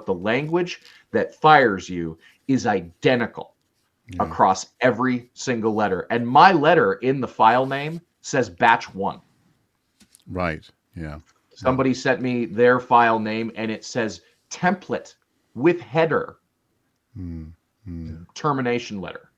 the language that fires you is identical across every single letter. And my letter in the file name says batch 1. Right. Yeah. Somebody sent me their file name and it says template with header. Termination letter.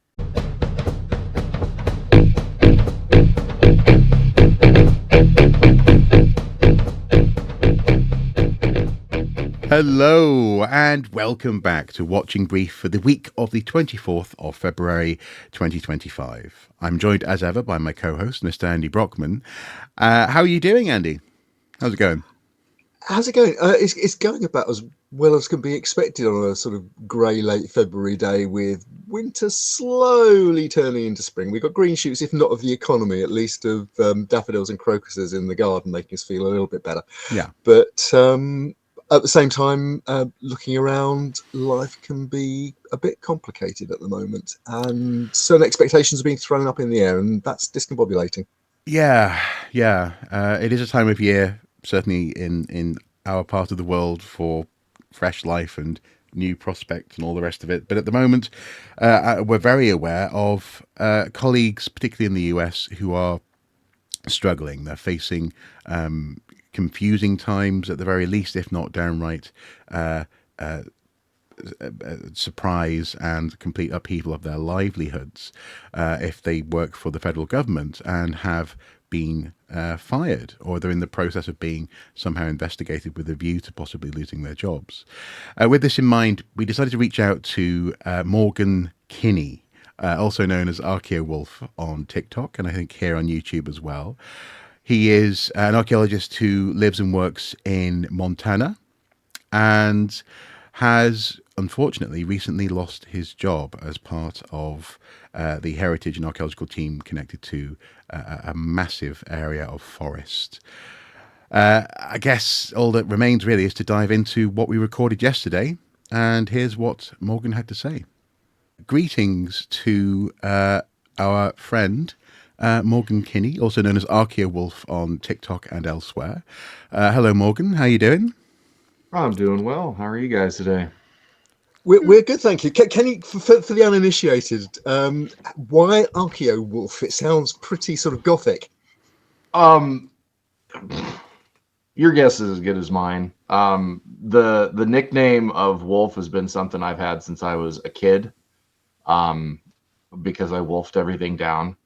Hello and welcome back to Watching Brief for the week of the 24th of February 2025. I'm joined as ever by my co-host, Mr. Andy Brockman. How are you doing, Andy? How's it going? How's it going? It's going about as well as can be expected on a sort of grey late February day with winter slowly turning into spring. We've got green shoots, if not of the economy, at least of daffodils and crocuses in the garden, making us feel a little bit better. Yeah. But at the same time, looking around, life can be a bit complicated at the moment, and certain expectations are being thrown up in the air, and that's discombobulating. Yeah. It is a time of year, certainly in our part of the world, for fresh life and new prospects and all the rest of it. But at the moment, we're very aware of colleagues, particularly in the US, who are struggling. They're facing confusing times at the very least, if not downright surprise and complete upheaval of their livelihoods if they work for the federal government and have been fired, or they're in the process of being somehow investigated with a view to possibly losing their jobs. With this in mind, we decided to reach out to Morgan Kinney, also known as Archaeowolf on TikTok, and I think here on YouTube as well. He is an archaeologist who lives and works in Montana and has unfortunately recently lost his job as part of the heritage and archaeological team connected to a massive area of forest. I guess all that remains really is to dive into what we recorded yesterday, and here's what Morgan had to say. Greetings to our friend Morgan Kinney, also known as Archaeowolf on TikTok and elsewhere. Hello, Morgan. How you doing? I'm doing well. How are you guys today? We're good, thank you. Can you, for the uninitiated, why Archaeowolf? It sounds pretty sort of gothic. Your guess is as good as mine. The nickname of Wolf has been something I've had since I was a kid, because I wolfed everything down.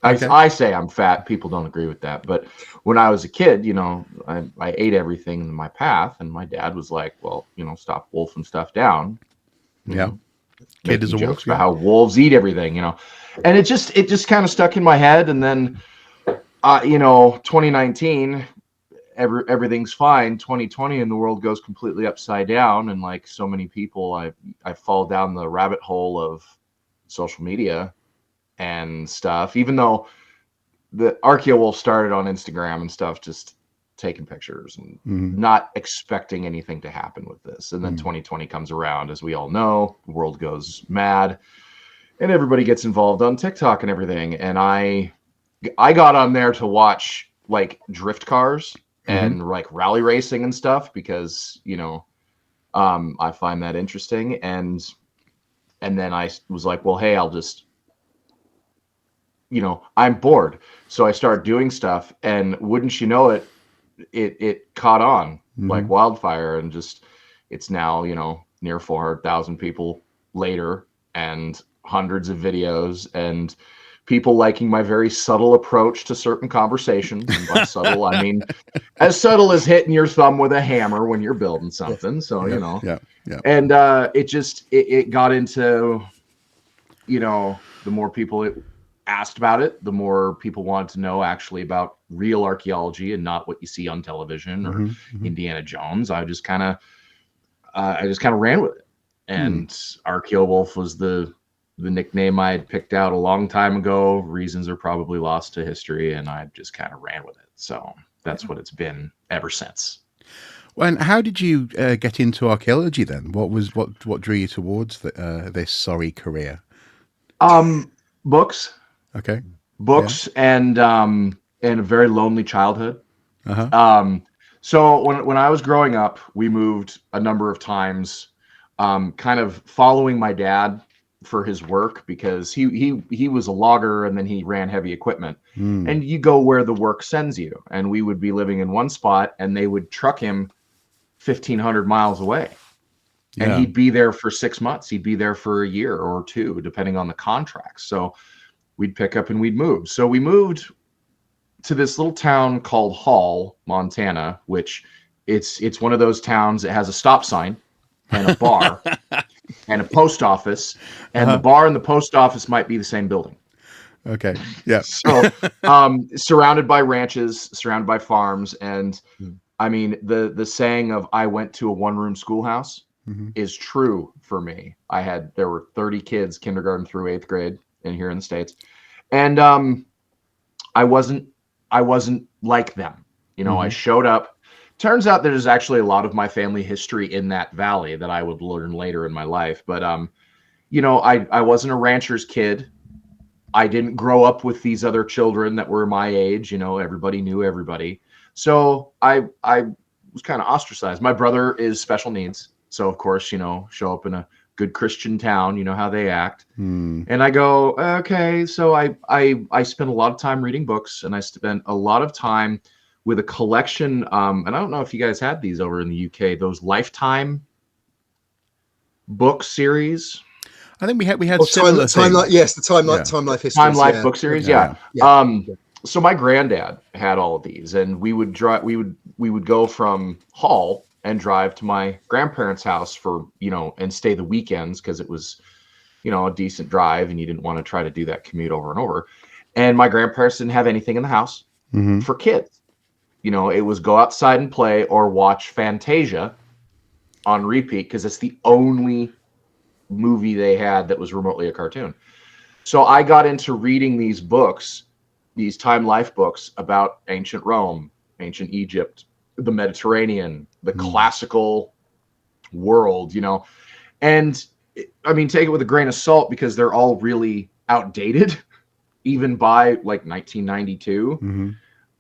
Okay. I say I'm fat. People don't agree with that. But when I was a kid, I ate everything in my path, and my dad was like, well, stop wolfing stuff down. Yeah. Kid is a wolf. About how wolves eat everything, and it just kind of stuck in my head. And then, 2019, everything's fine. 2020 and the world goes completely upside down. And like so many people, I fall down the rabbit hole of social media and stuff, even though the Archaeowolf started on Instagram and stuff, just taking pictures and not expecting anything to happen with this. And then 2020 comes around, as we all know, the world goes mad and everybody gets involved on TikTok and everything. And I got on there to watch like drift cars and like rally racing and stuff, because, I find that interesting. And then I was like, well, hey, I'll just, I'm bored. So I started doing stuff, and wouldn't you know it, it caught on like wildfire, and just, it's now, near 400,000 people later, and hundreds of videos, and people liking my very subtle approach to certain conversations. And by subtle, I mean as subtle as hitting your thumb with a hammer when you're building something. So, Yeah. And it got into, the more people it asked about it, the more people wanted to know actually about real archaeology and not what you see on television or Indiana Jones. I just kind of ran with it. And Archaeowolf was the nickname I had picked out a long time ago. Reasons are probably lost to history, and I just kind of ran with it. So that's what it's been ever since. Well, and how did you get into archaeology then? What drew you towards this sorry career? Books. Okay. Books, and a very lonely childhood. So when I was growing up, we moved a number of times, kind of following my dad for his work because he was a logger and then he ran heavy equipment. Mm. And you go where the work sends you. And we would be living in one spot and they would truck him 1,500 miles away. And Yeah. he'd be there for 6 months. He'd be there for a year or two, depending on the contracts. So we'd pick up and we'd move. So we moved to this little town called Hall, Montana, which it's one of those towns that has a stop sign and a bar and a post office, and the bar and the post office might be the same building. Okay. Yeah. So surrounded by ranches, surrounded by farms, and I mean the saying of "I went to a one-room schoolhouse" is true for me. There were 30 kids, kindergarten through 8th grade, in here in the States, and I wasn't like them. You know, I showed up. Turns out there's actually a lot of my family history in that valley that I would learn later in my life. But, you know, I wasn't a rancher's kid. I didn't grow up with these other children that were my age. You know, everybody knew everybody. So I was kind of ostracized. My brother is special needs. So, of course, you know, show up in a good Christian town, you know how they act. And I go, okay. So I spent a lot of time reading books, and I spent a lot of time with a collection. And I don't know if you guys had these over in the UK, those Lifetime book series. I think we had similar time life, yes, the time life histories, Time Life book series, yeah. So my granddad had all of these, and we would go from Hall and drive to my grandparents' house for, you know, and stay the weekends because it was, you know, a decent drive and you didn't want to try to do that commute over and over. And my grandparents didn't have anything in the house for kids. You know, it was go outside and play or watch Fantasia on repeat because it's the only movie they had that was remotely a cartoon. So I got into reading these books, these Time Life books about ancient Rome, ancient Egypt, the Mediterranean, the classical world, you know. And I mean, take it with a grain of salt because they're all really outdated, even by like 1992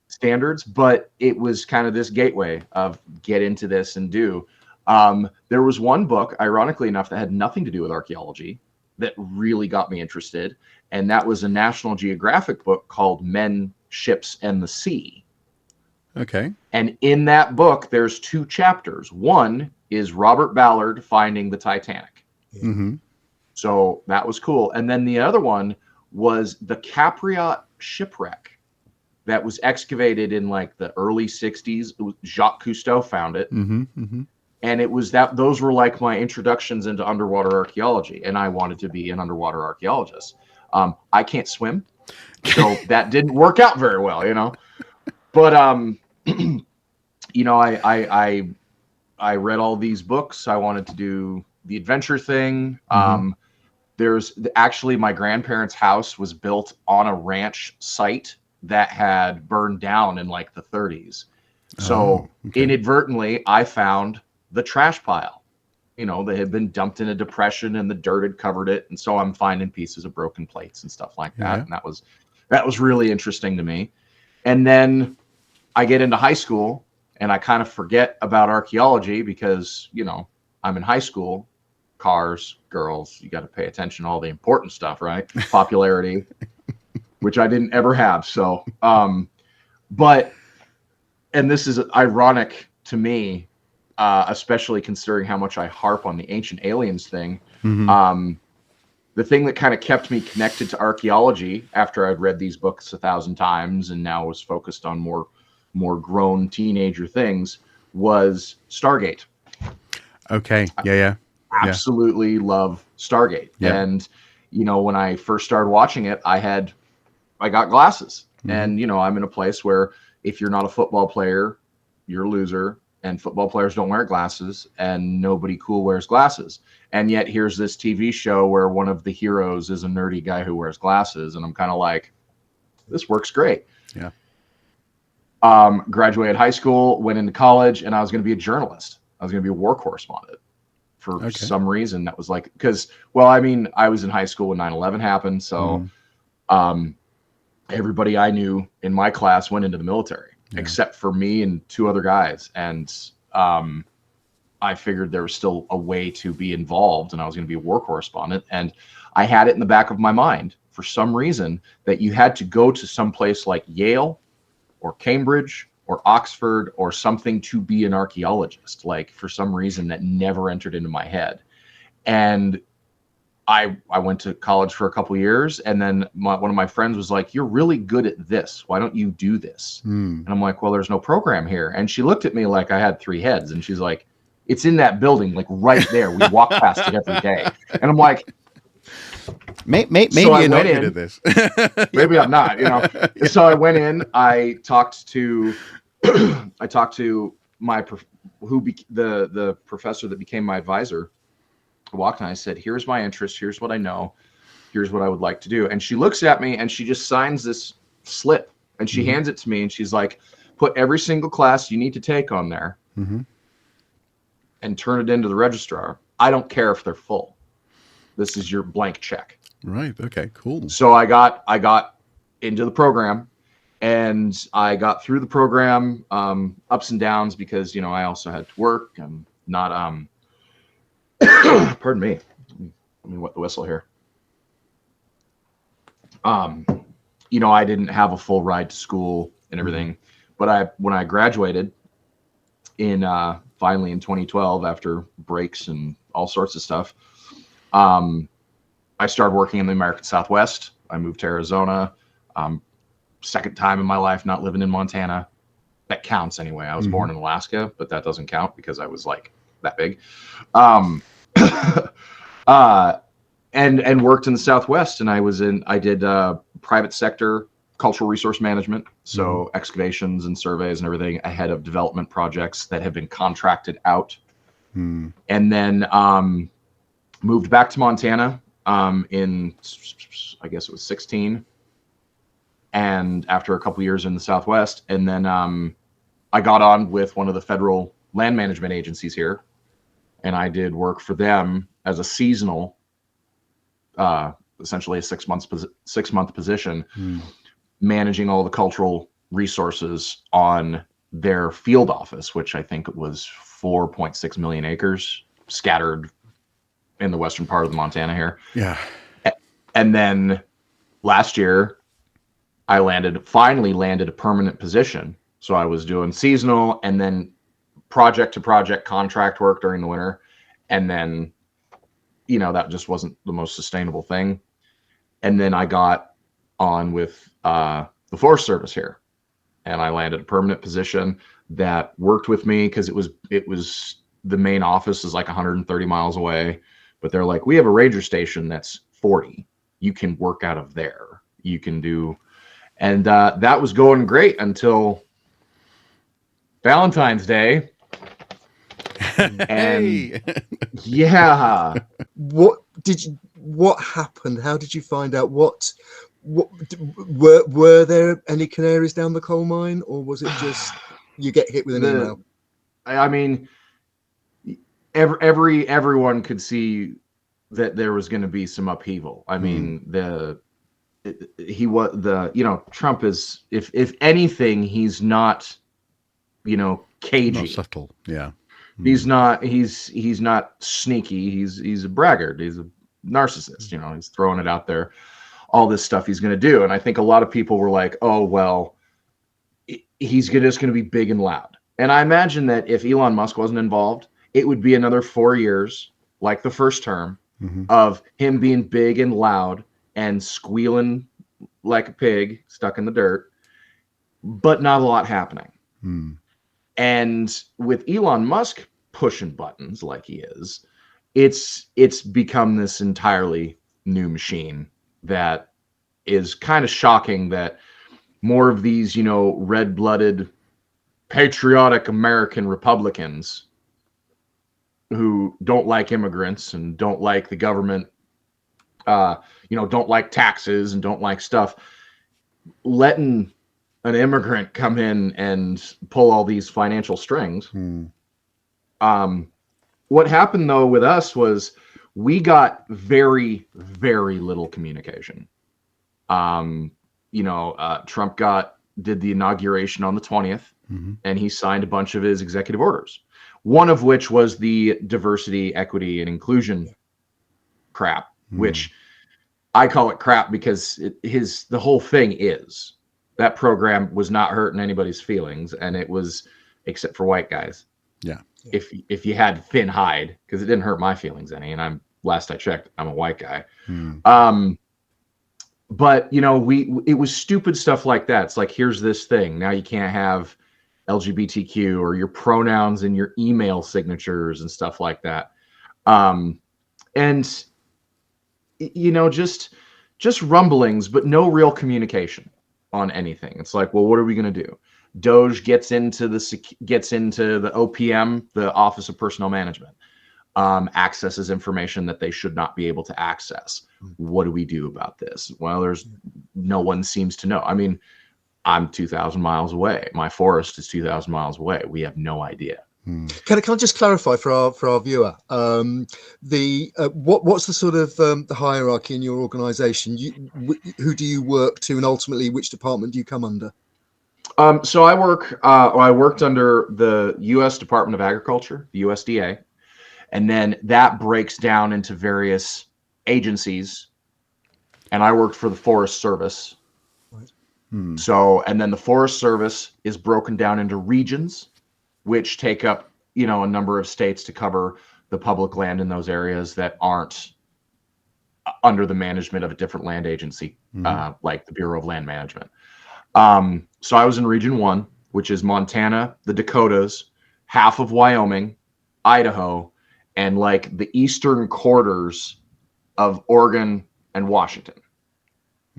standards. But it was kind of this gateway of get into this and do. There was one book, ironically enough, that had nothing to do with archaeology that really got me interested. And that was a National Geographic book called Men, Ships, and the Sea. Okay. And in that book, there's 2 chapters. One is Robert Ballard finding the Titanic. So that was cool. And then the other one was the Capriot shipwreck that was excavated in like the early 60s. Jacques Cousteau found it. And it was those were like my introductions into underwater archaeology. And I wanted to be an underwater archaeologist. I can't swim, so that didn't work out very well, you know. But you know, I read all these books. I wanted to do the adventure thing. There's actually my grandparents' house was built on a ranch site that had burned down in like the 30s. So inadvertently, I found the trash pile. You know, they had been dumped in a depression and the dirt had covered it. And so I'm finding pieces of broken plates and stuff like that. And that was really interesting to me. And then I get into high school and I kind of forget about archaeology because, you know, I'm in high school, cars, girls, you got to pay attention to all the important stuff, right? Popularity, which I didn't ever have. So, but, and this is ironic to me, especially considering how much I harp on the ancient aliens thing. The thing that kind of kept me connected to archaeology after I'd read these books 1,000 times and now was focused on more grown teenager things was Stargate. Okay. Yeah. Absolutely love Stargate. Yeah. And, you know, when I first started watching it, I got glasses. And, you know, I'm in a place where if you're not a football player, you're a loser. And football players don't wear glasses, and nobody cool wears glasses. And yet here's this TV show where one of the heroes is a nerdy guy who wears glasses. And I'm kind of like, this works great. Yeah. Graduated high school, went into college, and I was going to be a journalist. I was going to be a war correspondent for some reason. That was like, because, well, I mean, I was in high school when 9/11 happened. So everybody I knew in my class went into the military. except for me and two other guys. And I figured there was still a way to be involved, and I was going to be a war correspondent. And I had it in the back of my mind for some reason that you had to go to some place like Yale or Cambridge or Oxford or something to be an archaeologist. Like, for some reason that never entered into my head. And I went to college for a couple of years, and then one of my friends was like, "You're really good at this. Why don't you do this?" And I'm like, "Well, there's no program here." And she looked at me like I had three heads, and she's like, "It's in that building, like right there. We walk past it every day." And I'm like, maybe so you're not good at this. Maybe I'm not, And so I went in. I talked to my the professor that became my advisor. I walked and I said, "Here's my interest. Here's what I know. Here's what I would like to do." And she looks at me and she just signs this slip and she hands it to me and she's like, "Put every single class you need to take on there and turn it into the registrar. I don't care if they're full. This is your blank check." Right. Okay, cool. So I got into the program, and I got through the program, ups and downs, because, I also had to work and not, pardon me. Let me wet the whistle here. I didn't have a full ride to school and everything, but when I graduated finally in 2012, after breaks and all sorts of stuff, I started working in the American Southwest. I moved to Arizona. Second time in my life not living in Montana. That counts anyway. I was born in Alaska, but that doesn't count because I was like that big. And worked in the Southwest, and I did private sector cultural resource management, so excavations and surveys and everything ahead of development projects that have been contracted out. And then moved back to Montana in, I guess it was 16, and after a couple years in the Southwest, and then I got on with one of the federal land management agencies here, and I did work for them as a seasonal, essentially a 6-month position, managing all the cultural resources on their field office, which I think it was 4.6 million acres scattered in the western part of the Montana here. Yeah. And then last year I finally landed a permanent position. So I was doing seasonal and then project to project contract work during the winter. And then, that just wasn't the most sustainable thing. And then I got on with the Forest Service here, and I landed a permanent position that worked with me, because it was the main office is like 130 miles away, but they're like, "We have a ranger station that's 40. You can work out of there. You can do," and that was going great until Valentine's Day. And yeah, what happened? How did you find out? What were there any canaries down the coal mine, or was it just you get hit with an email? I mean, everyone could see that there was going to be some upheaval. I mean, Trump is, if anything, he's not, cagey. Not subtle. Yeah. He's not sneaky. He's a braggart. He's a narcissist. He's throwing it out there, all this stuff he's going to do. And I think a lot of people were like, "Oh, well, he's just going to be big and loud." And I imagine that if Elon Musk wasn't involved, it would be another 4 years, like the first term, of him being big and loud and squealing like a pig stuck in the dirt, but not a lot happening. And with Elon Musk pushing buttons like he is, it's become this entirely new machine that is kind of shocking, that more of these, red-blooded, patriotic American Republicans who don't like immigrants and don't like the government, don't like taxes and don't like stuff, letting an immigrant come in and pull all these financial strings. What happened though with us was we got very, very little communication. Trump got did the inauguration on the 20th, and he signed a bunch of his executive orders, one of which was the diversity, equity, and inclusion crap, which I call it crap because the whole thing is that program was not hurting anybody's feelings, and it was, except for white guys. Yeah. If you had thin hide, because it didn't hurt my feelings any, and last I checked, I'm a white guy. But it was stupid stuff like that. It's like, here's this thing. Now you can't have LGBTQ or your pronouns in your email signatures and stuff like that. And just rumblings, but no real communication on anything. It's like, well, what are we going to do? Doge gets into the OPM, the Office of Personnel Management, accesses information that they should not be able to access. What do we do about this? Well, no one seems to know. I mean, I'm 2,000 miles away. My forest is 2,000 miles away. We have no idea. Can I just clarify for our viewer, what's the sort of the hierarchy in your organisation? Who do you work to, and ultimately which department do you come under? So I worked under the U.S. Department of Agriculture, the USDA, and then that breaks down into various agencies, and I worked for the Forest Service. Right. So, and then the Forest Service is broken down into regions, which take up, a number of states to cover the public land in those areas that aren't under the management of a different land agency, like the Bureau of Land Management. So I was in Region 1, which is Montana, the Dakotas, half of Wyoming, Idaho, and like the eastern quarters of Oregon and Washington.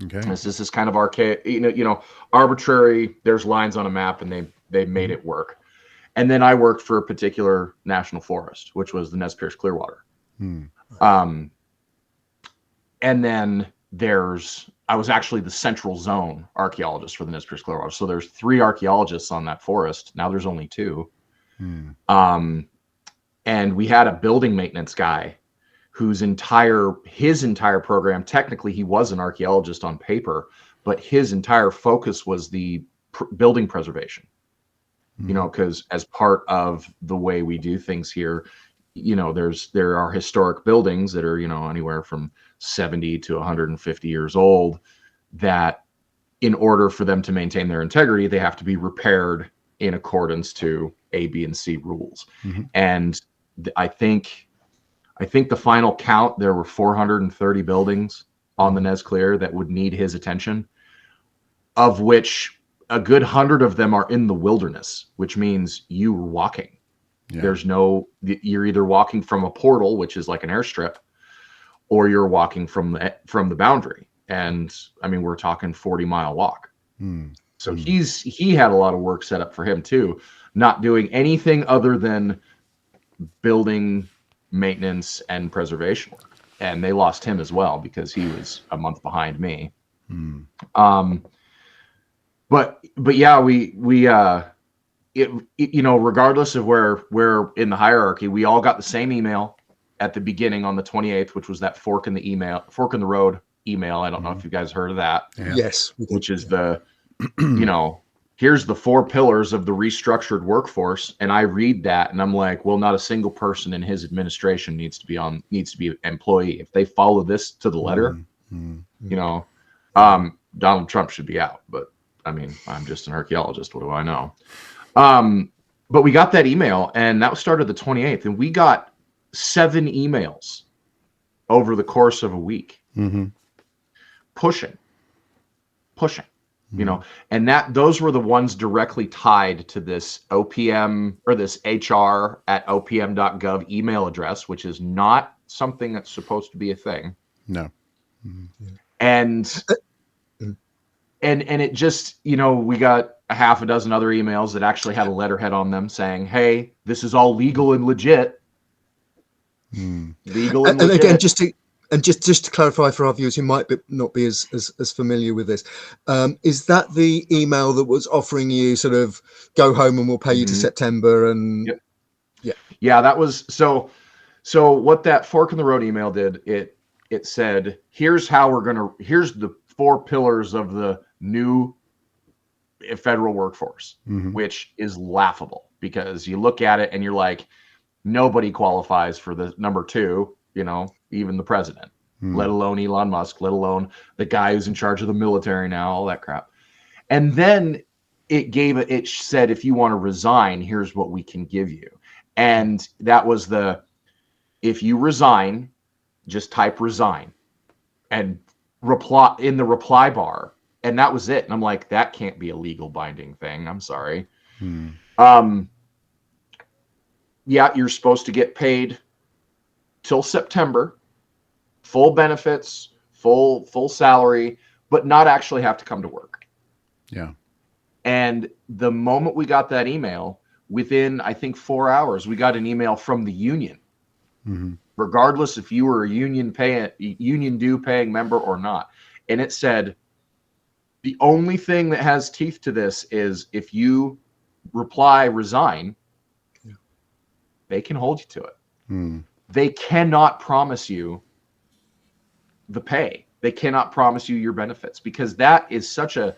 Okay. This is kind of archaic, arbitrary. There's lines on a map, and they made it work. And then I worked for a particular national forest, which was the Nez Perce Clearwater. And then I was actually the central zone archaeologist for the Nez Perce Clearwater. So there's 3 archaeologists on that forest. Now there's only 2. And we had a building maintenance guy whose entire program, technically he was an archaeologist on paper, but his entire focus was the building preservation. Because as part of the way we do things here, there are historic buildings that are, anywhere from 70 to 150 years old, that in order for them to maintain their integrity, they have to be repaired in accordance to A, B, and C rules. And I think the final count, there were 430 buildings on the Nez Clear that would need his attention, of which a good 100 of them are in the wilderness, which means you were walking. Yeah. You're either walking from a portal, which is like an airstrip, or you're walking from the boundary. And I mean, we're talking 40-mile walk. So he had a lot of work set up for him too, not doing anything other than building maintenance and preservation work. And they lost him as well because he was a month behind me. But yeah, regardless of where in the hierarchy, we all got the same email at the beginning on the 28th, which was that fork in the road email. I don't know if you guys heard of that. Yeah. Yes. Which is here's the 4 pillars of the restructured workforce. And I read that and I'm like, well, not a single person in his administration needs to be an employee. If they follow this to the letter, Donald Trump should be out, but I mean, I'm just an archaeologist. What do I know? But we got that email, and that started the 28th, and we got 7 emails over the course of a week, pushing, and those were the ones directly tied to this OPM or this HR@opm.gov email address, which is not something that's supposed to be a thing. No. And it just, we got a half a dozen other emails that actually had a letterhead on them saying, hey, this is all legal and legit. Legal and legit. Again, just to clarify for our viewers who might not be as familiar with this, is that the email that was offering you sort of go home and we'll pay you to September? And yeah, that was so what that fork in the road email did, it said, here's the 4 pillars of the new federal workforce, Mhm. which is laughable because you look at it and you're like, nobody qualifies for the number two, even the president, let alone Elon Musk, let alone the guy who's in charge of the military now, all that crap. And then it said, if you want to resign, here's what we can give you. And that was if you resign, just type resign and reply in the reply bar. And that was it. And I'm like, that can't be a legal binding thing. I'm sorry. Yeah, you're supposed to get paid till September, full benefits, full salary, but not actually have to come to work. Yeah. And the moment we got that email, within, I think, 4 hours, we got an email from the union. Regardless if you were a union due paying member or not. And it said, the only thing that has teeth to this is if you reply resign, they can hold you to it. They cannot promise you the pay. They cannot promise you your benefits because that is such a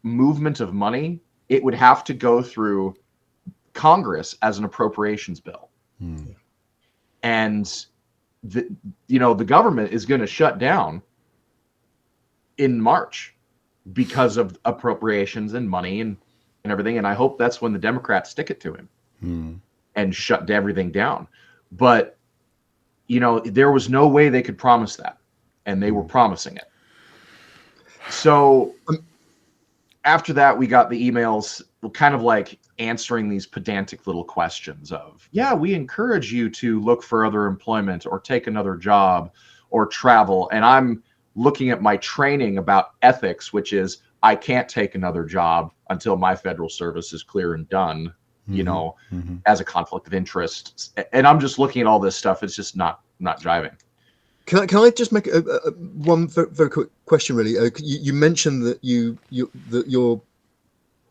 movement of money. It would have to go through Congress as an appropriations bill. And the government is going to shut down in March because of appropriations and money and everything. And I hope that's when the Democrats stick it to him and shut everything down. But, there was no way they could promise that. And they were promising it. So after that, we got the emails kind of like answering these pedantic little questions of, yeah, we encourage you to look for other employment or take another job or travel. And I'm looking at my training about ethics, which is I can't take another job until my federal service is clear and done, as a conflict of interest. And I'm just looking at all this stuff. It's just not jiving. Can I just make one very, very quick question? Really, you mentioned that that your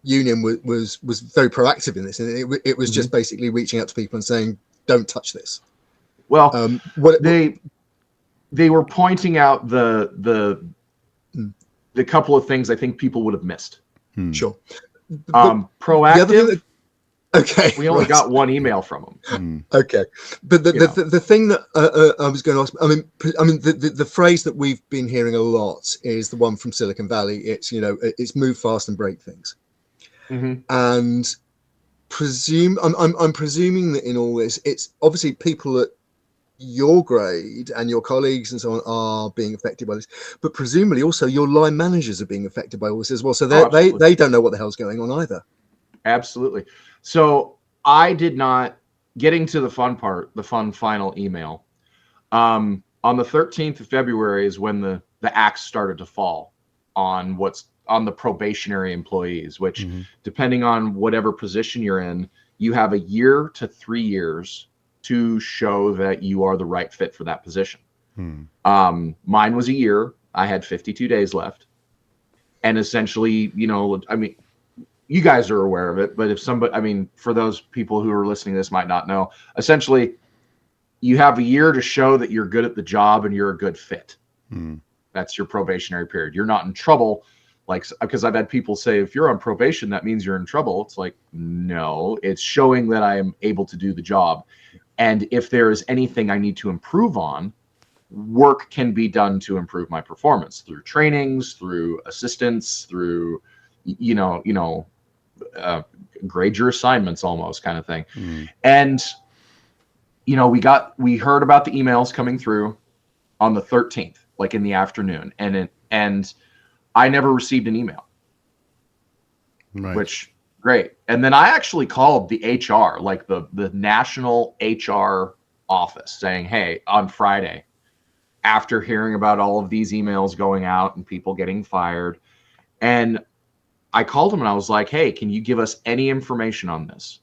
union was very proactive in this, and it was just basically reaching out to people and saying, "Don't touch this." Well, they were pointing out the couple of things I think people would have missed. Sure. Proactive. Okay. We only got one email from them. Okay, but the thing that I was going to ask, I mean, the phrase that we've been hearing a lot is the one from Silicon Valley. It's it's move fast and break things, and I'm presuming that in all this, it's obviously people at your grade and your colleagues and so on are being affected by this, but presumably also your line managers are being affected by all this as well. So they don't know what the hell's going on either. Absolutely. So I did not, getting to the fun part, the fun final email. On the 13th of February is when the axe started to fall on the probationary employees, which depending on whatever position you're in, you have a year to 3 years to show that you are the right fit for that position. Mine was a year. I had 52 days left. And essentially, you guys are aware of it, but for those people who are listening to this might not know, essentially you have a year to show that you're good at the job and you're a good fit. That's your probationary period. You're not in trouble. Because I've had people say, if you're on probation, that means you're in trouble. It's like, no, it's showing that I am able to do the job. And if there is anything I need to improve on, work can be done to improve my performance through trainings, through assistance, through, grade your assignments almost kind of thing. And, we heard about the emails coming through on the 13th, like in the afternoon. And I never received an email, which great. And then I actually called the HR, like the national HR office saying, hey, on Friday, after hearing about all of these emails going out and people getting fired, and I called them and I was like, hey, can you give us any information on this?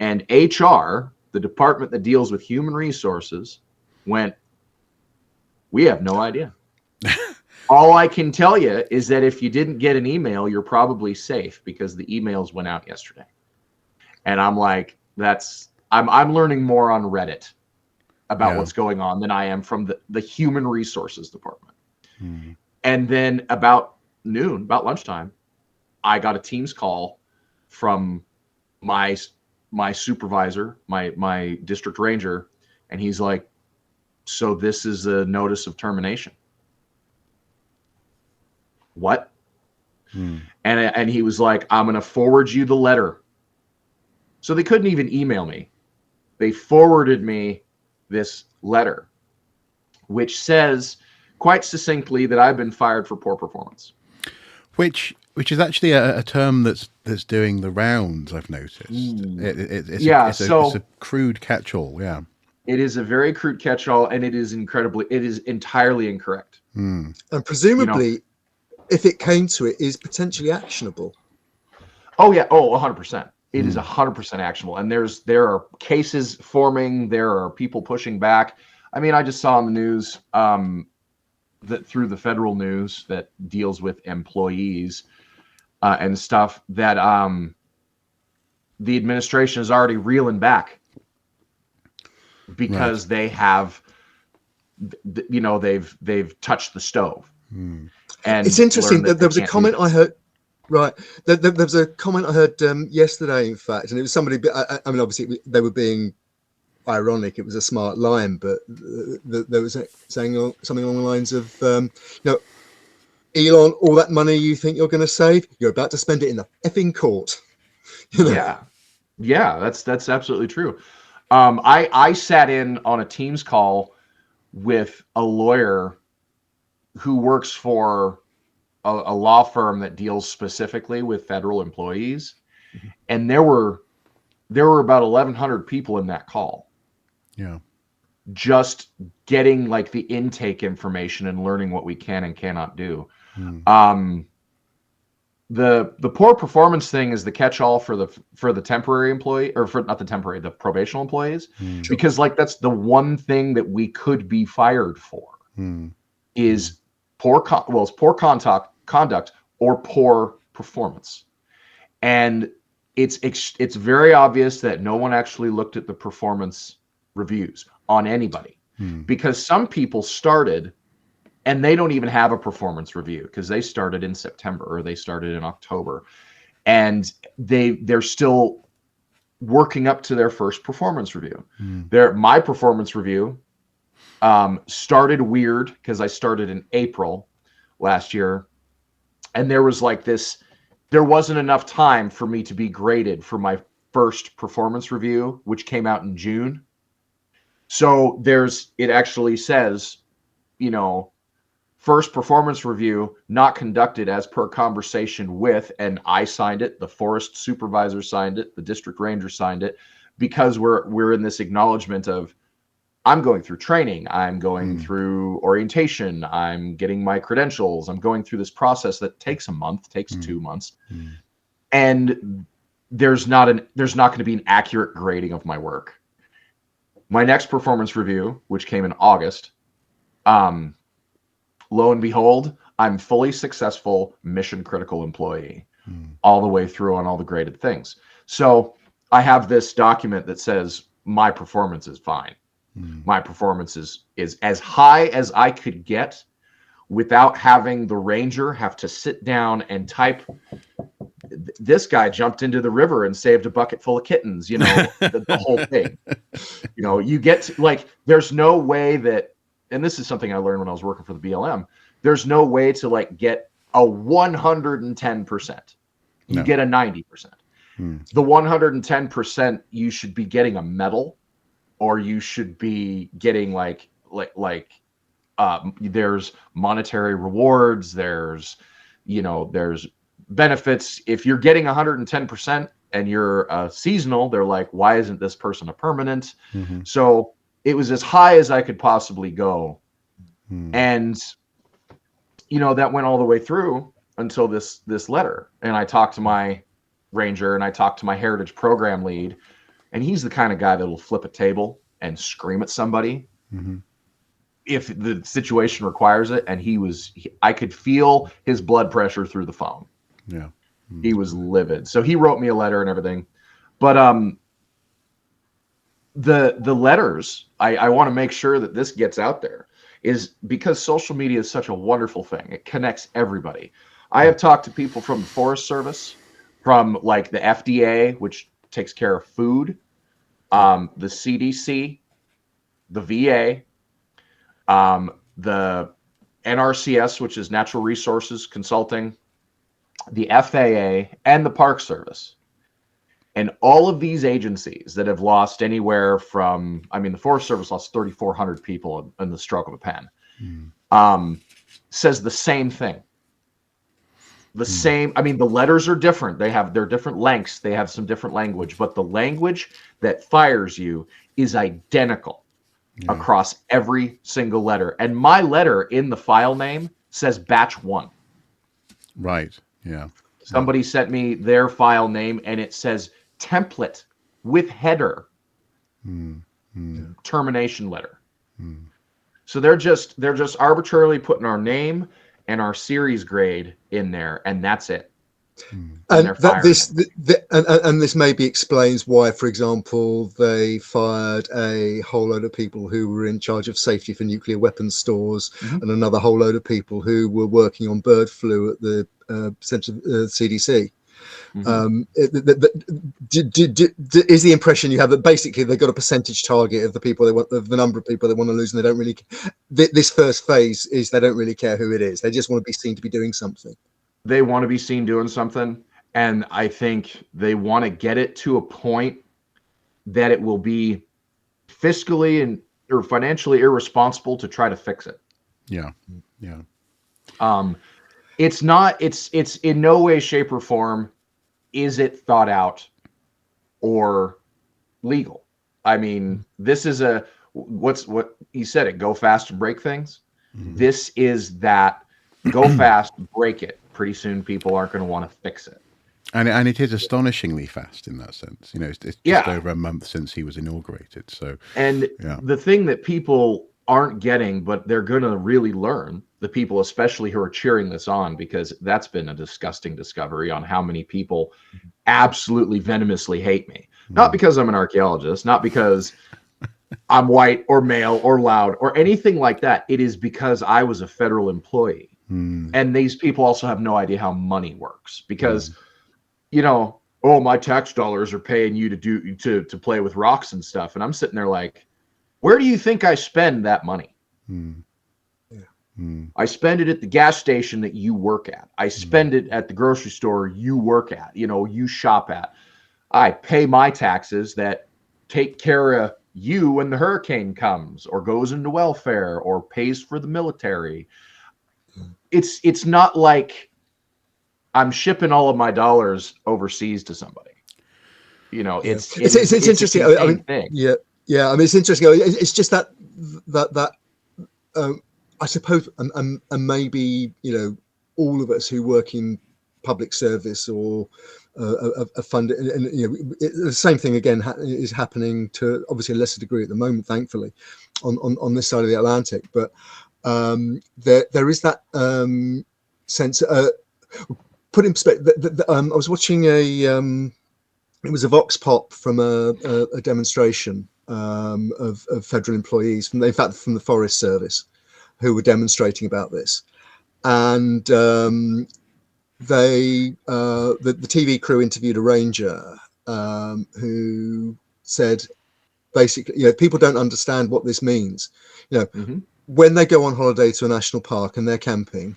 And HR, the department that deals with human resources, went, we have no idea. All I can tell you is that if you didn't get an email, you're probably safe because the emails went out yesterday. And I'm like, I'm learning more on Reddit about what's going on than I am from the human resources department. And then about lunchtime, I got a Teams call from my supervisor, my district ranger, and he's like, so this is a notice of termination. What? And he was like, I'm going to forward you the letter. So they couldn't even email me. They forwarded me this letter, which says quite succinctly that I've been fired for poor performance. Which is actually a term that's doing the rounds, I've noticed. It's a crude catch-all, yeah. It is a very crude catch-all, and it is entirely incorrect. And presumably, if it came to it, is potentially actionable. Oh yeah, 100%. It is 100% actionable, and there are cases forming. There are people pushing back. I mean, I just saw on the news that through the federal news that deals with employees and stuff that the administration is already reeling back because they have, they've touched the stove. And it's interesting that there was a comment I heard. Right, there was a comment I heard yesterday, in fact, and it was somebody. I mean, obviously they were being ironic. It was a smart line, but there was saying something along the lines of, Elon, all that money you think you're going to save, you're about to spend it in the effing court. Yeah, that's absolutely true. I sat in on a Teams call with a lawyer who works for a law firm that deals specifically with federal employees, and there were about 1,100 people in that call. Yeah, just getting like the intake information and learning what we can and cannot do. The poor performance thing is the catch-all for the temporary employee, or for not the temporary, the probational employees, because like that's the one thing that we could be fired for is poor conduct or poor performance. And it's very obvious that no one actually looked at the performance reviews on anybody, because some people started and they don't even have a performance review because they started in September or they started in October, and they're still working up to their first performance review. My performance review started weird because I started in April last year, and there was like this, there wasn't enough time for me to be graded for my first performance review, which came out in June. So it actually says, first performance review not conducted as per conversation with, and I signed it, the forest supervisor signed it, the district ranger signed it, because we're in this acknowledgement of, I'm going through training, I'm going through orientation, I'm getting my credentials, I'm going through this process that takes a month, takes 2 months, and there's not going to be an accurate grading of my work. My next performance review, which came in August, lo and behold, I'm fully successful mission critical employee all the way through on all the graded things. So I have this document that says my performance is fine. My performance is as high as I could get without having the ranger have to sit down and type, this guy jumped into the river and saved a bucket full of kittens, the whole thing. You get to, like, there's no way that, and this is something I learned when I was working for the BLM, there's no way to like get a 110%. You get a 90%. The 110%, you should be getting a medal, or you should be getting there's monetary rewards, there's benefits. If you're getting 110% and you're seasonal, they're like, why isn't this person a permanent? So it was as high as I could possibly go. And, that went all the way through until this letter. And I talked to my ranger and I talked to my heritage program lead, and he's the kind of guy that'll flip a table and scream at somebody if the situation requires it. And I could feel his blood pressure through the phone. Yeah. He was livid. So he wrote me a letter and everything. But the letters, I want to make sure that this gets out there, is because social media is such a wonderful thing. It connects everybody. I have talked to people from the Forest Service, from like the FDA, which takes care of food, the CDC, the VA, the NRCS, which is Natural Resources Consulting, the FAA, and the Park Service. And all of these agencies that have lost anywhere from, I mean, the Forest Service lost 3,400 people in the stroke of a pen, says the same thing. The same, I mean, the letters are different. They're different lengths. They have some different language, but the language that fires you is identical across every single letter. And my letter in the file name says batch 1. Right. Yeah. Somebody sent me their file name and it says template with header, termination letter. So they're just arbitrarily putting our name and our series grade in there, and that's it. And this maybe explains why, for example, they fired a whole load of people who were in charge of safety for nuclear weapons stores, and another whole load of people who were working on bird flu at the Central CDC. Is the impression you have that basically they've got a percentage target of the people they want, of the number of people they want to lose, and they don't really care. This first phase is they don't really care who it is. They just want to be seen to be doing something. They want to be seen doing something, and I think they want to get it to a point that it will be fiscally or financially irresponsible to try to fix it. Yeah. It's in no way, shape, or form is it thought out or legal. I mean, this is what he said, it go fast and break things. This is that go fast, break it. Pretty soon people aren't going to want to fix it. And it is astonishingly fast in that sense. You know, it's just over a month since he was inaugurated. So, and the thing that people aren't getting, but they're going to really learn, the people especially who are cheering this on, because that's been a disgusting discovery on how many people absolutely venomously hate me. Not because I'm an archaeologist, not because I'm white or male or loud or anything like that. It is because I was a federal employee. And these people also have no idea how money works, because you know, oh, my tax dollars are paying you to play with rocks and stuff. And I'm sitting there like, where do you think I spend that money? I spend it at the gas station that you work at. I spend it at the grocery store you work at, you know, you shop at. I pay my taxes that take care of you when the hurricane comes, or goes into welfare, or pays for the military. It's not like I'm shipping all of my dollars overseas to somebody. You know, it's interesting. I mean, yeah. I mean, it's interesting. It's just that I suppose, and maybe, you know, all of us who work in public service or a fund, and you know, the same thing again is happening to obviously a lesser degree at the moment, thankfully, on this side of the Atlantic. But there is that sense. Put in perspective, I was watching it was a vox pop from a demonstration of federal employees, in fact from the Forest Service, who were demonstrating about this, and the TV crew interviewed a ranger who said, basically, you know, people don't understand what this means. You know, when they go on holiday to a national park and they're camping,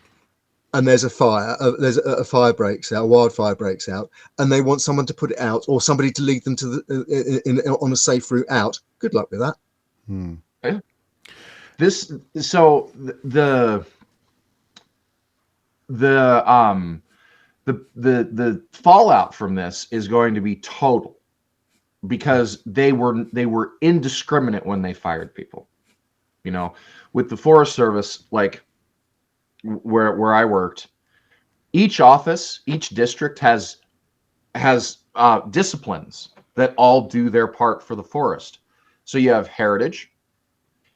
and there's a fire, a fire breaks out, a wildfire breaks out, and they want someone to put it out, or somebody to lead them to on a safe route out. Good luck with that. Yeah. So the fallout from this is going to be total, because they were indiscriminate when they fired people. You know, with the Forest Service, like where I worked, each office, each district has disciplines that all do their part for the forest. So you have heritage,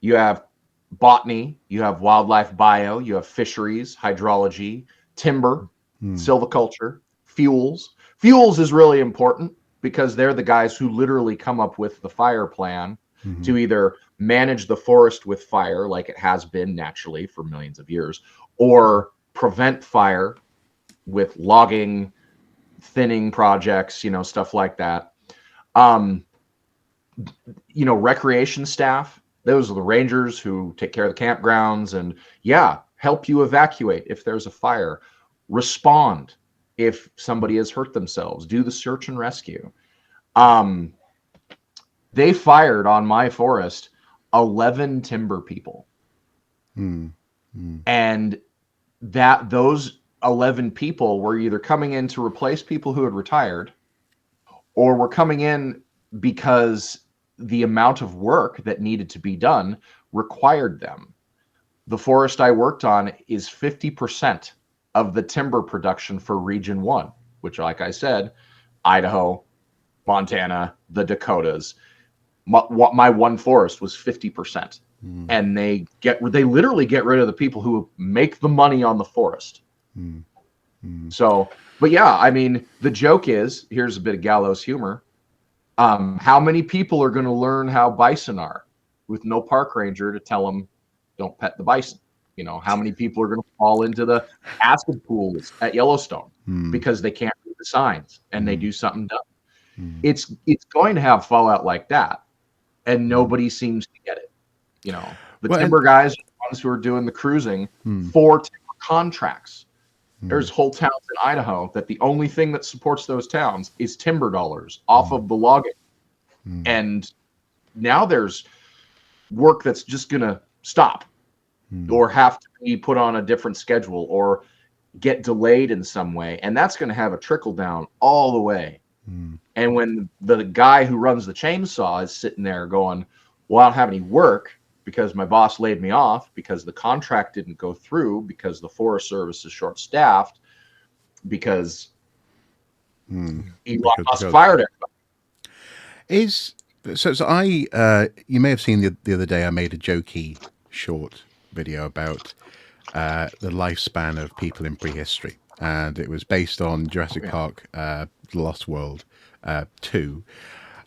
you have botany, you have wildlife bio, you have fisheries, hydrology, timber, silviculture, fuels. Fuels is really important because they're the guys who literally come up with the fire plan to either manage the forest with fire, like it has been naturally for millions of years, or prevent fire with logging, thinning projects, stuff like that. Um, Recreation staff, those are the rangers who take care of the campgrounds and help you evacuate if there's a fire, respond if somebody has hurt themselves, do the search and rescue. They fired on my forest 11 timber people. And those 11 people were either coming in to replace people who had retired, or were coming in because the amount of work that needed to be done required them. The forest I worked on is 50% of the timber production for Region 1, which, like I said, Idaho, Montana, the Dakotas. My one forest was 50%. And they literally get rid of the people who make the money on the forest. So, but I mean, the joke is, here's a bit of gallows humor. How many people are going to learn how bison are with no park ranger to tell them don't pet the bison? How many people are going to fall into the acid pools at Yellowstone because they can't read the signs and they do something dumb? It's going to have fallout like that, and nobody seems to get it. The timber guys are the ones who are doing the cruising for timber contracts. There's whole towns in Idaho that the only thing that supports those towns is timber dollars off of the logging. And now there's work that's just going to stop or have to be put on a different schedule or get delayed in some way. And that's going to have a trickle down all the way. And when the guy who runs the chainsaw is sitting there going, well, I don't have any work because my boss laid me off, because the contract didn't go through, because the Forest Service is short-staffed, because Elon Musk fired everybody. You may have seen the other day I made a jokey short video about the lifespan of people in prehistory, and it was based on Jurassic Park, The Lost World 2.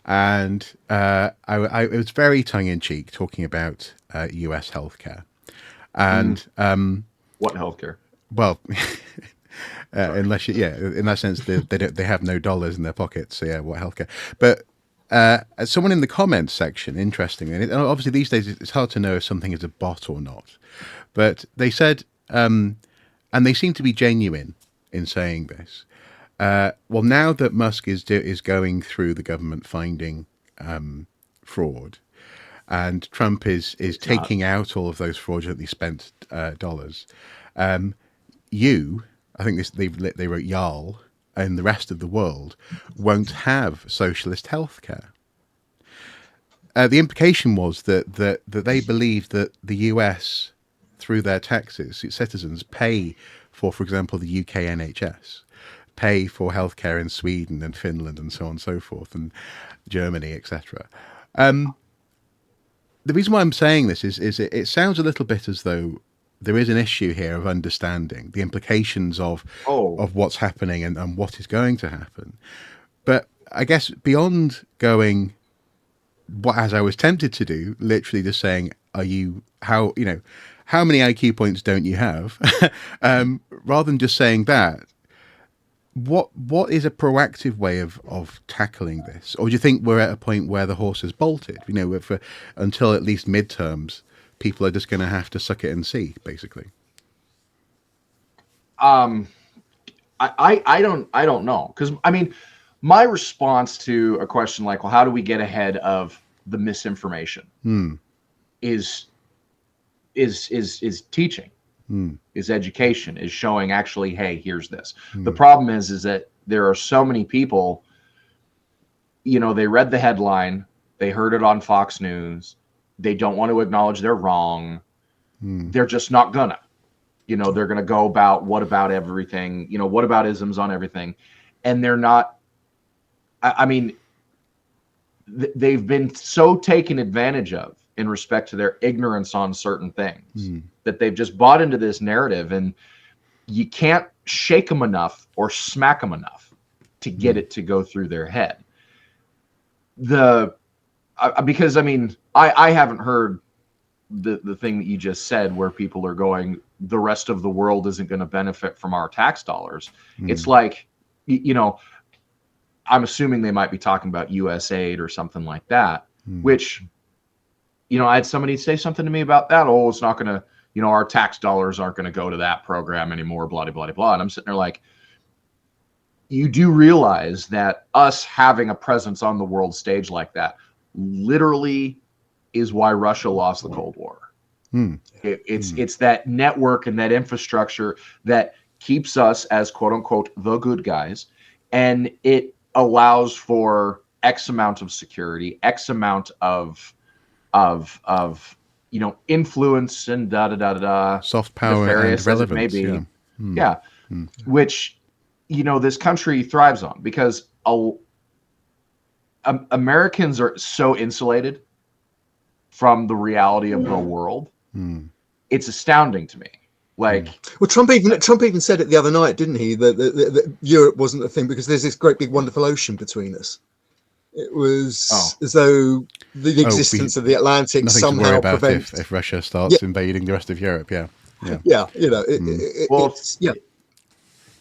And it was very tongue-in-cheek, talking about U.S. healthcare, and what healthcare? Well, unless in that sense they have no dollars in their pockets, so what healthcare? But someone in the comments section, interestingly, and obviously these days it's hard to know if something is a bot or not, but they said, and they seem to be genuine in saying this. Well, now that Musk is going through the government finding fraud, and Trump is taking out all of those fraudulently spent dollars, I think they wrote y'all, and the rest of the world won't have socialist healthcare. The implication was that they believe that the US, through their taxes, its citizens pay for example, the UK NHS, pay for healthcare in Sweden and Finland and so on and so forth, and Germany, etc. The reason why I'm saying this is it sounds a little bit as though there is an issue here of understanding the implications of what's happening and what is going to happen. But I guess beyond going, as I was tempted to do, literally just saying, how many IQ points don't you have? Rather than just saying that, what is a proactive way of tackling this? Or do you think we're at a point where the horse has bolted? Until at least midterms, people are just going to have to suck it and see, basically. I don't know, because I mean, my response to a question like, well, how do we get ahead of the misinformation? Is teaching, is education, is showing actually, hey, here's this. The problem is that there are so many people, they read the headline, they heard it on Fox News, they don't want to acknowledge they're wrong. They're just not gonna. They're gonna go about what about everything, what about isms on everything. And they're not, I mean, they've been so taken advantage of in respect to their ignorance on certain things that they've just bought into this narrative, and you can't shake them enough or smack them enough to get it to go through their head. Because I mean, I haven't heard the thing that you just said, where people are going, the rest of the world isn't going to benefit from our tax dollars. It's like, you know, I'm assuming they might be talking about US aid or something like that, which, you know, I had somebody say something to me about that. Oh, it's not going to, you know, our tax dollars aren't going to go to that program anymore, blah, blah, blah, blah. And I'm sitting there like, you do realize that us having a presence on the world stage like that literally is why Russia lost the Cold War. It's that network and that infrastructure that keeps us as quote unquote the good guys, and it allows for X amount of security, X amount of you know, influence and da da da da da, soft power and relevance. Yeah, which, you know, this country thrives on, because Americans are so insulated from the reality of the world. It's astounding to me. Like, well, Trump even said it the other night, didn't he? That Europe wasn't a thing because there's this great big wonderful ocean between us. It was as though the existence of the Atlantic somehow prevents if Russia starts invading the rest of Europe. Yeah. You know,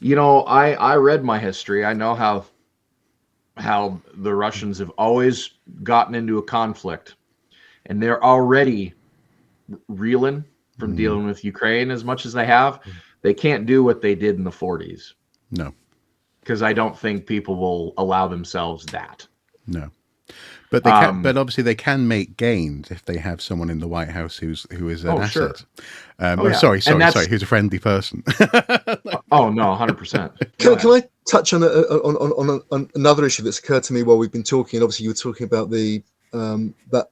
you know, I read my history. I know how the Russians have always gotten into a conflict, and they're already reeling from dealing with Ukraine as much as they have. They can't do what they did in the 40s. No. Because I don't think people will allow themselves that. No. But they can, but obviously they can make gains if they have someone in the White House who is an asset. Sure. Sorry, who's a friendly person. Oh no, 100%. Can I touch on another issue that's occurred to me while we've been talking? Obviously, you were talking about the that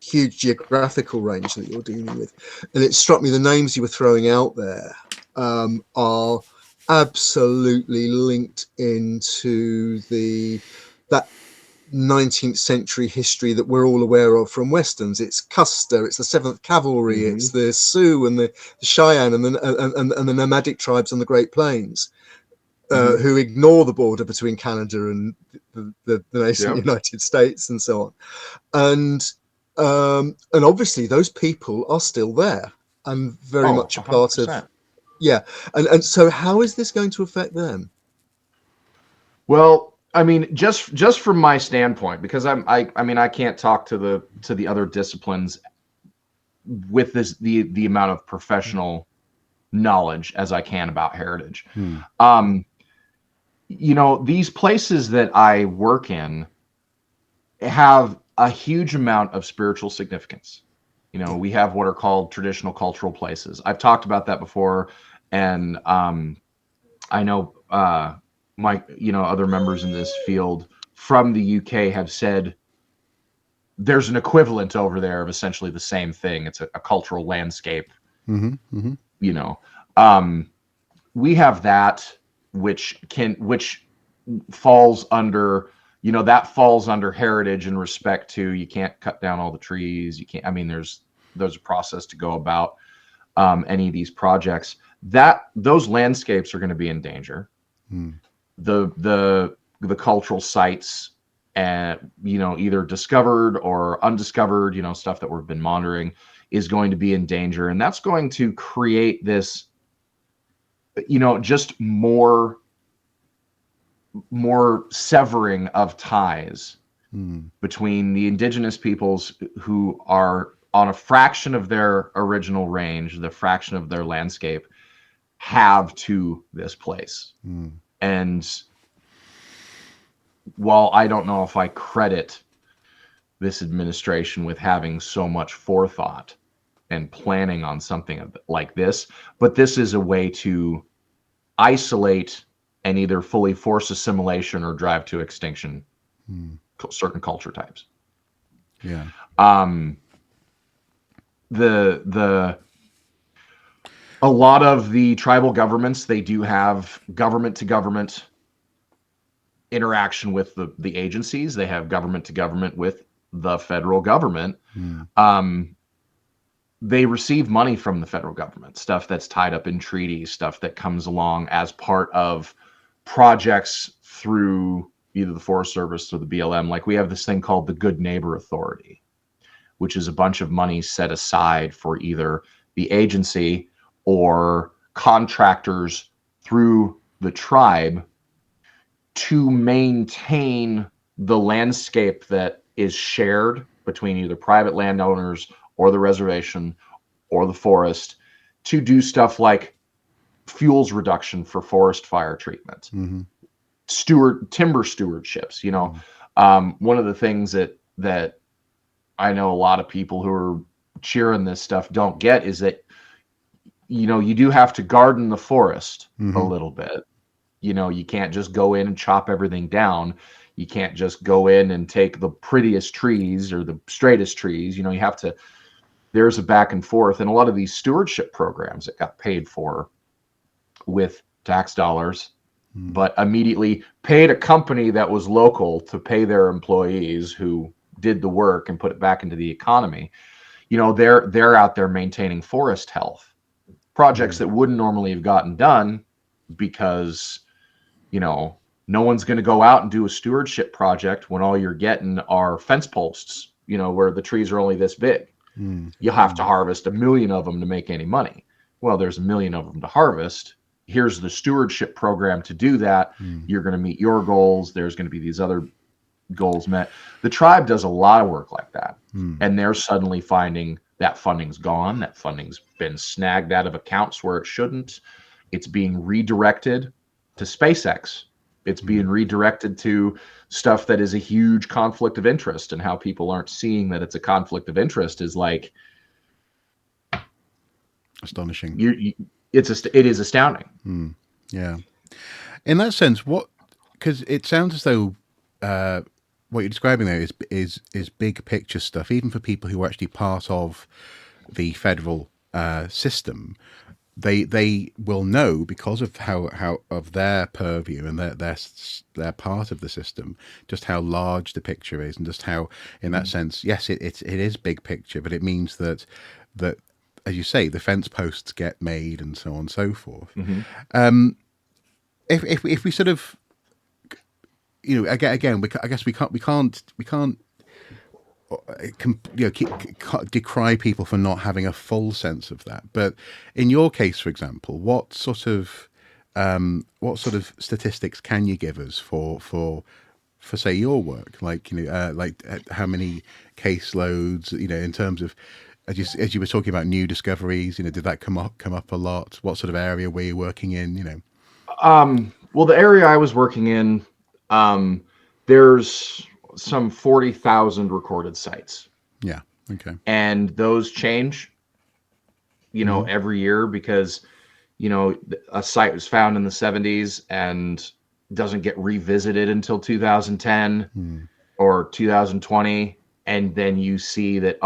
huge geographical range that you're dealing with, and it struck me the names you were throwing out there are absolutely linked into that 19th century history that we're all aware of from Westerns. It's Custer, it's the 7th Cavalry, it's the Sioux and the Cheyenne and the nomadic tribes on the Great Plains who ignore the border between Canada and the nascent United States and so on. And obviously those people are still there and very much a part 100%. Of and so how is this going to affect them? Well, I mean, just from my standpoint, because I mean I can't talk to the other disciplines with the amount of professional knowledge as I can about heritage. You know, these places that I work in have a huge amount of spiritual significance. You know, we have what are called traditional cultural places. I've talked about that before, and I know other members in this field from the UK have said there's an equivalent over there of essentially the same thing. It's a cultural landscape. You know, we have that which falls under, you know, that falls under heritage in respect to you can't cut down all the trees. You can't. I mean, there's a process to go about any of these projects. Those landscapes are going to be in danger. The cultural sites, and you know, either discovered or undiscovered, you know, stuff that we've been monitoring is going to be in danger, and that's going to create this, you know, just more severing of ties between the indigenous peoples who are on a fraction of their original range, the fraction of their landscape, have to this place. And while I don't know if I credit this administration with having so much forethought and planning on something like this, but this is a way to isolate and either fully force assimilation or drive to extinction certain culture types. A lot of the tribal governments, they do have government to government interaction with the agencies. They have government to government with the federal government. They receive money from the federal government, stuff that's tied up in treaties, stuff that comes along as part of projects through either the Forest Service or the BLM. Like we have this thing called the Good Neighbor Authority, which is a bunch of money set aside for either the agency or contractors through the tribe to maintain the landscape that is shared between either private landowners or the reservation or the forest, to do stuff like fuels reduction for forest fire treatment, timber stewardships. One of the things that I know a lot of people who are cheering this stuff don't get is that you do have to garden the forest a little bit. You can't just go in and chop everything down. You can't just go in and take the prettiest trees or the straightest trees. You have to, there's a back and forth. And a lot of these stewardship programs that got paid for with tax dollars, but immediately paid a company that was local to pay their employees who did the work and put it back into the economy. They're out there maintaining forest health projects that wouldn't normally have gotten done because, no one's going to go out and do a stewardship project when all you're getting are fence posts, where the trees are only this big. You'll have to harvest 1 million of them to make any money. Well, there's 1 million of them to harvest. Here's the stewardship program to do that. You're going to meet your goals. There's going to be these other goals met. The tribe does a lot of work like that. And they're suddenly finding that funding's gone. That funding's been snagged out of accounts where it shouldn't. It's being redirected to SpaceX. It's being redirected to stuff that is a huge conflict of interest, and how people aren't seeing that it's a conflict of interest is like astonishing. It is astounding. Yeah. In that sense, because it sounds as though what you're describing there is big picture stuff, even for people who are actually part of the federal system. They will know, because of how of their purview and their part of the system, just how large the picture is, and just how, in that sense, yes, it is big picture, but it means that as you say, the fence posts get made and so on and so forth. If we sort of, again, I guess we can't decry people for not having a full sense of that. But in your case, for example, what sort of statistics can you give us for say your work, like how many caseloads, in terms of, as you were talking about new discoveries, did that come up a lot? What sort of area were you working in? Well, the area I was working in, there's some 40,000 recorded sites. Yeah. Okay. And those change, every year, because, a site was found in the 70s and doesn't get revisited until 2010 or 2020. And then you see that,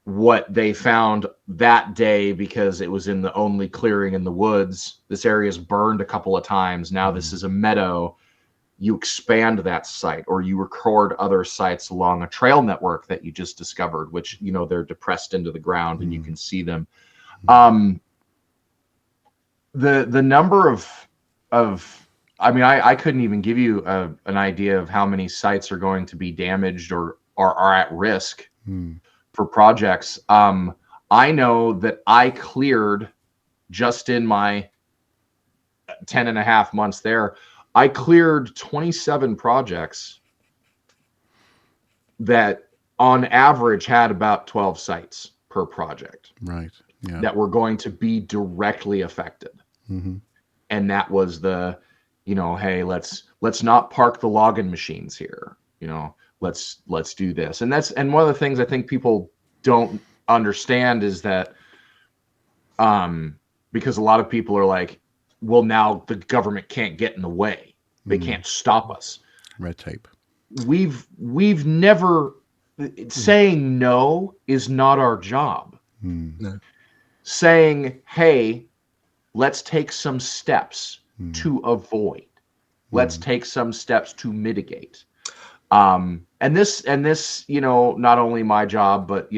what they found that day, because it was in the only clearing in the woods, this area is burned a couple of times. Now this is a meadow. You expand that site, or you record other sites along a trail network that you just discovered, which, they're depressed into the ground and you can see them. The number of I couldn't even give you an idea of how many sites are going to be damaged or are at risk for projects. I know that I cleared, just in my 10 and a half months there, I cleared 27 projects that on average had about 12 sites per project. Right. Yeah. That were going to be directly affected. And that was the, hey, let's not park the logging machines here. Let's do this. And one of the things I think people don't understand is that, because a lot of people are like, well, now the government can't get in the way. They can't stop us. Red tape. We've never, saying no is not our job. No. Saying, hey, let's take some steps to avoid. Let's take some steps to mitigate. And this, not only my job, but,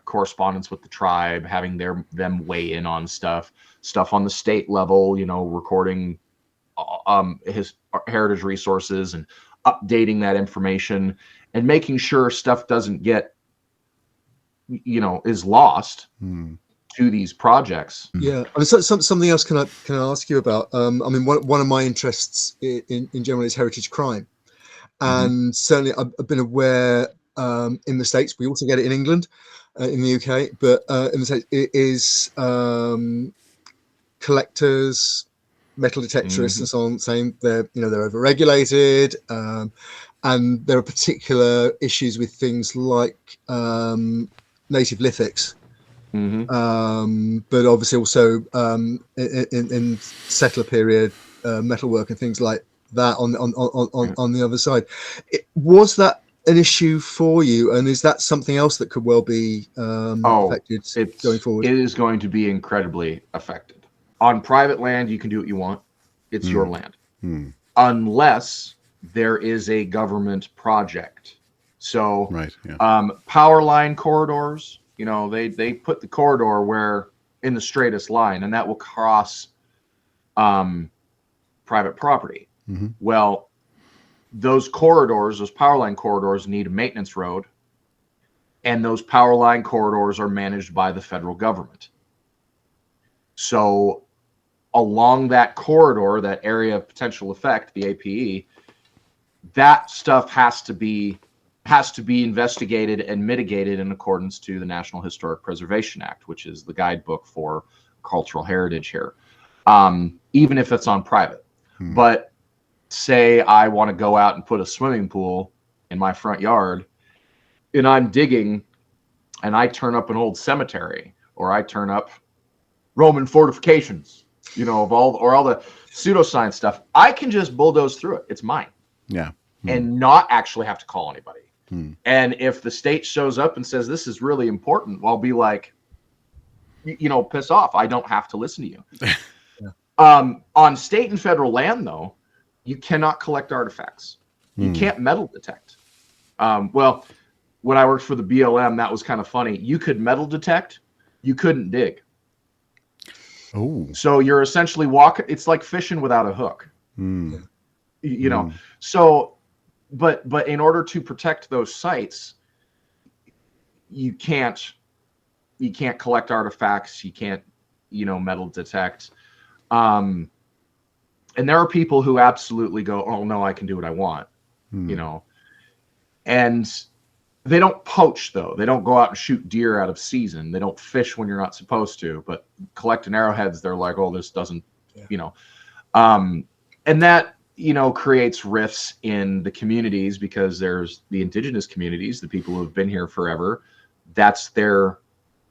correspondence with the tribe, having them weigh in on stuff on the state level, recording his heritage resources and updating that information and making sure stuff doesn't get, is lost to these projects. Yeah, I mean, something else can I ask you about? I mean, one of my interests in general is heritage crime, and certainly I've been aware in the States. We also get it in England, in the UK, but in the States it is collectors, metal detectorists, and so on, saying they're overregulated, and there are particular issues with things like native lithics. But obviously also in settler period metalwork and things like that on the other side. Was that an issue for you, and is that something else that could well be affected going forward? It is going to be incredibly affected. On private land, you can do what you want. It's your land. Unless there is a government project. So power line corridors, they put the corridor where in the straightest line, and that will cross private property. Well, those corridors, those power line corridors, need a maintenance road, and those power line corridors are managed by the federal government. So along that corridor, that area of potential effect, the APE, that stuff has to be investigated and mitigated in accordance to the National Historic Preservation Act, which is the guidebook for cultural heritage here, even if it's on private. But say I want to go out and put a swimming pool in my front yard, and I'm digging, and I turn up an old cemetery, or I turn up Roman fortifications, of all the pseudoscience stuff, I can just bulldoze through it. It's mine. Yeah. And not actually have to call anybody. And if the state shows up and says this is really important, I'll be like, piss off. I don't have to listen to you. On state and federal land, though, you cannot collect artifacts. You can't metal detect. Well, when I worked for the BLM, that was kind of funny. You could metal detect, you couldn't dig. Oh. So you're essentially walking. It's like fishing without a hook. So, but in order to protect those sites, you can't collect artifacts. You can't, metal detect. And there are people who absolutely go, oh no, I can do what I want, and they don't poach, though. They don't go out and shoot deer out of season. They don't fish when you're not supposed to, but collecting arrowheads, they're like, oh, this doesn't, and that, creates rifts in the communities, because there's the indigenous communities, the people who have been here forever. That's their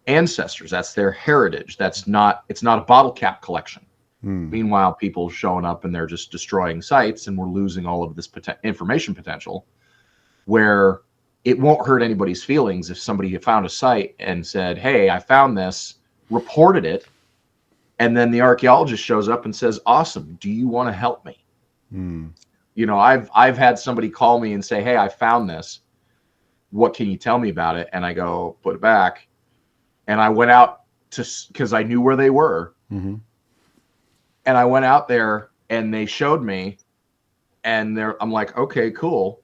ancestors. That's their heritage. It's not a bottle cap collection. Meanwhile, people showing up and they're just destroying sites, and we're losing all of this information potential, where it won't hurt anybody's feelings if somebody had found a site and said, hey, I found this, reported it, and then the archaeologist shows up and says, awesome, do you want to help me? I've had somebody call me and say, hey, I found this. What can you tell me about it? And I go, put it back. And I went out because I knew where they were. And I went out there and they showed me, and I'm like, okay, cool.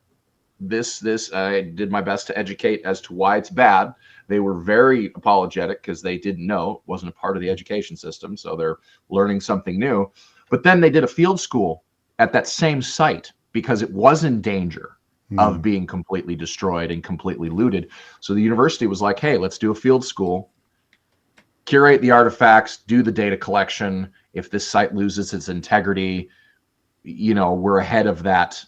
This I did my best to educate as to why it's bad. They were very apologetic because they didn't know, it wasn't a part of the education system, so they're learning something new. But then they did a field school at that same site because it was in danger of being completely destroyed and completely looted. So the university was like, hey, let's do a field school, curate the artifacts, do the data collection. If this site loses its integrity, we're ahead of that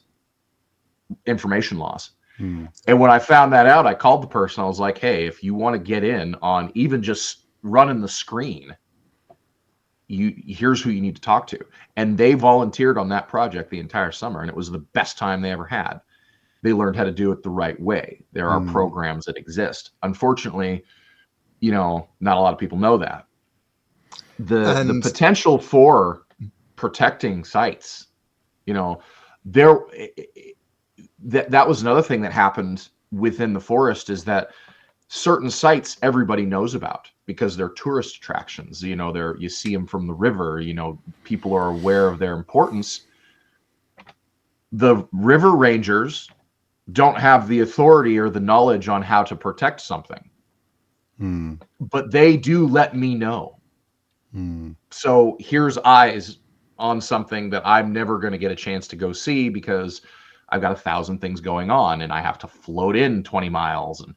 information loss. And when I found that out, I called the person. I was like, hey, if you want to get in on even just running the screen, here's who you need to talk to. And they volunteered on that project the entire summer, and it was the best time they ever had. They learned how to do it the right way. There are programs that exist. Unfortunately, not a lot of people know that. The potential for protecting sites, that was another thing that happened within the forest, is that certain sites everybody knows about because they're tourist attractions. You see them from the river. People are aware of their importance. the river rangers don't have the authority or the knowledge on how to protect something. But they do let me know. So here's eyes on something that I'm never going to get a chance to go see because I've got 1,000 things going on and I have to float in 20 miles. And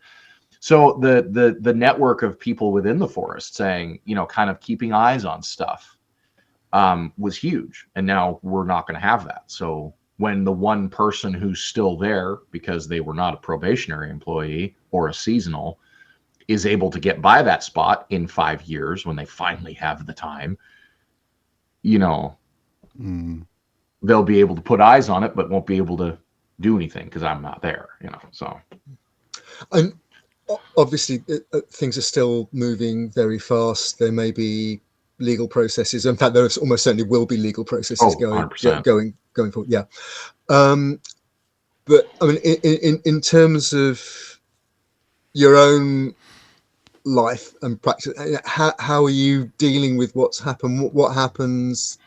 so the network of people within the forest saying, you know, kind of keeping eyes on stuff was huge. And now we're not going to have that. So when the one person who's still there because they were not a probationary employee or a seasonal is able to get by that spot in 5 years when they finally have the time, you know, they'll be able to put eyes on it, but won't be able to do anything because I'm not there, you know. So, and obviously, things are still moving very fast. There may be legal processes. In fact, there almost certainly will be legal processes going forward. Yeah, but I mean, in terms of your own life and practice, how are you dealing with what's happened? What happens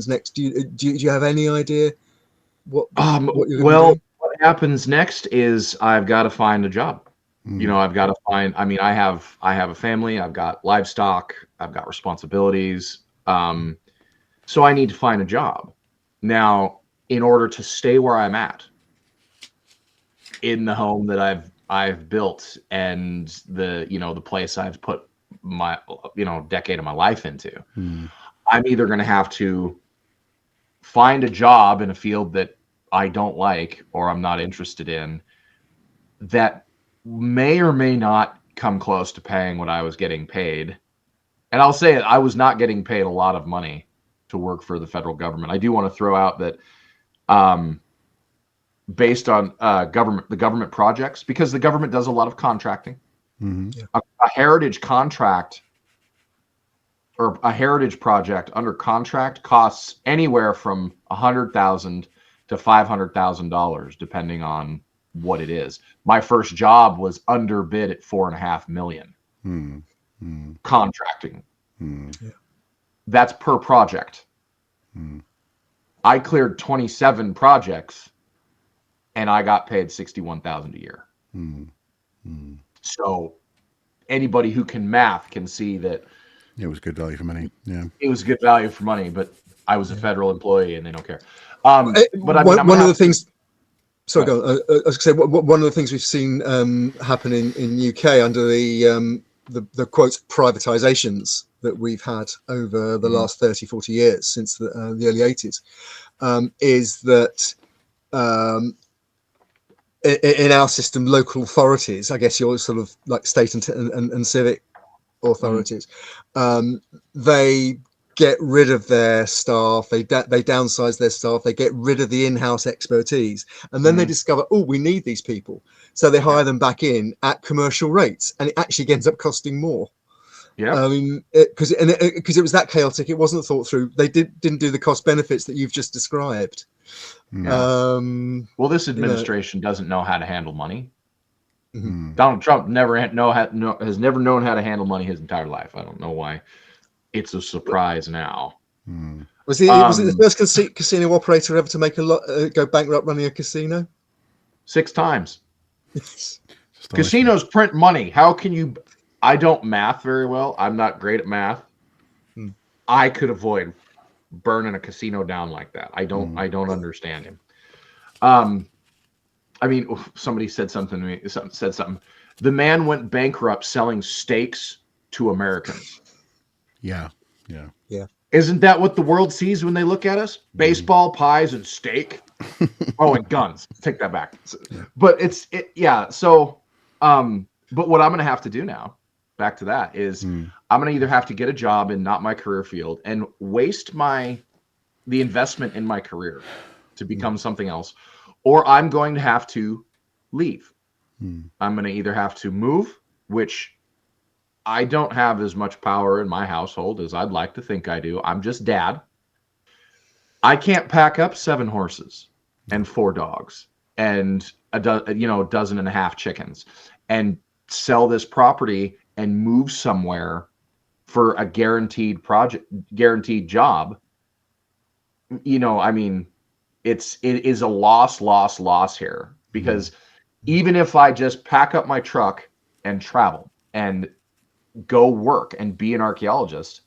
next? Do you have any idea what you're going to do? What happens next is I've got to find a job. You know, I've got to find. I mean, I have a family. I've got livestock. I've got responsibilities. So I need to find a job now in order to stay where I'm at in the home that I've built and the place I've put my decade of my life into. I'm either going to have to find a job in a field that I don't like or I'm not interested in that may or may not come close to paying what I was getting paid. And I'll say it, I was not getting paid a lot of money to work for the federal government. I do want to throw out that based on the government projects, because the government does a lot of contracting. A heritage contract or a heritage project under contract costs anywhere from $100,000 to $500,000, depending on what it is. My first job was underbid at $4.5 million. Contracting. That's per project. I cleared 27 projects and I got paid $61,000 a year. So anybody who can math can see that it was good value for money. Yeah, it was good value for money, but I was a federal employee and they don't care. But I mean, one of the things. Sorry, go on. I was going to say one of the things we've seen happen in UK under the quote privatizations that we've had over the last 30, 40 years since the early 80s is that in our system, local authorities, I guess you're sort of like state and civic authorities, they get rid of their staff, they downsize their staff, they get rid of the in-house expertise, and then they discover, oh, we need these people, so they hire them back in at commercial rates, and it actually ends up costing more. I mean, because it was that chaotic, it wasn't thought through. They didn't do the cost benefits that you've just described. Well, this administration doesn't know how to handle money. Donald Trump has never known how to handle money his entire life. I don't know why it's a surprise now. Was it the first casino operator ever to make go bankrupt running a casino? 6 times. Casinos print money. How can you? I don't math very well. I'm not great at math. I could avoid burning a casino down like that. I don't understand him. I mean, somebody said something to me. Said something. The man went bankrupt selling steaks to Americans. Yeah. Isn't that what the world sees when they look at us? Baseball, pies, and steak. Oh, and guns. Take that back. But So, but what I'm going to have to do now, back to that, is I'm going to either have to get a job in not my career field and waste the investment in my career to become something else, or I'm going to have to leave. I'm going to either have to move, which I don't have as much power in my household as I'd like to think I do. I'm just dad. I can't pack up 7 horses and 4 dogs and a dozen and a half chickens and sell this property and move somewhere for a guaranteed job. I mean, it is a loss here, because even if I just pack up my truck and travel and go work and be an archaeologist,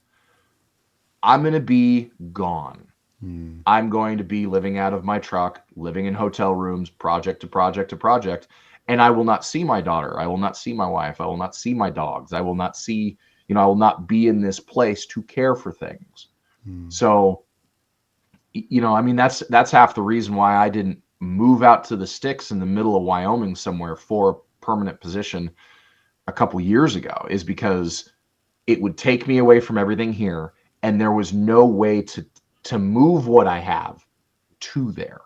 I'm going to be gone. I'm going to be living out of my truck, living in hotel rooms, project to project to project, and I will not see my daughter. I will not see my wife. I will not see my dogs. I will not see, I will not be in this place to care for things. So, I mean, that's half the reason why I didn't move out to the sticks in the middle of Wyoming somewhere for a permanent position a couple years ago, is because it would take me away from everything here, and there was no way to move what I have to there.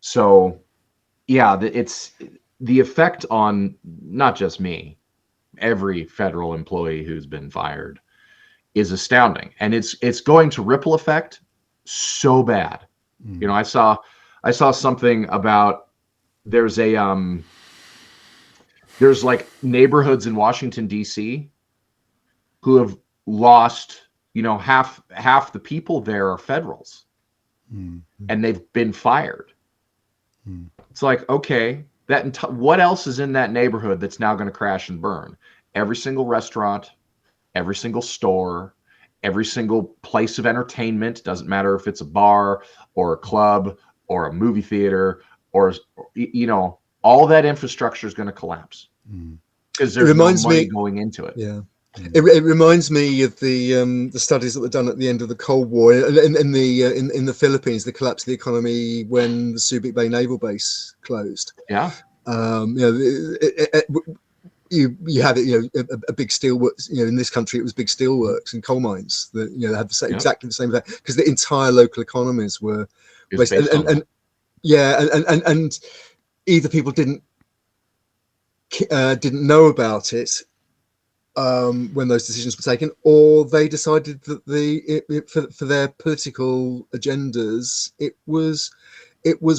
So, yeah, it's the effect on not just me, every federal employee who's been fired is astounding, and it's going to ripple effect so bad. I saw something about there's like neighborhoods in Washington D.C. who have lost, half the people there are federals, and they've been fired. It's like, okay, what else is in that neighborhood that's now going to crash and burn? Every single restaurant, every single store, every single place of entertainment, doesn't matter if it's a bar or a club or a movie theater, or all that infrastructure is going to collapse because there's no money going into it. Yeah. It reminds me of the studies that were done at the end of the Cold War in the Philippines, the collapse of the economy when the Subic Bay Naval Base closed. Yeah. You had a big steelworks. In this country it was big steelworks and coal mines that had exactly the same effect, because the entire local economies were based, and either people didn't know about it when those decisions were taken, or they decided that for their political agendas it was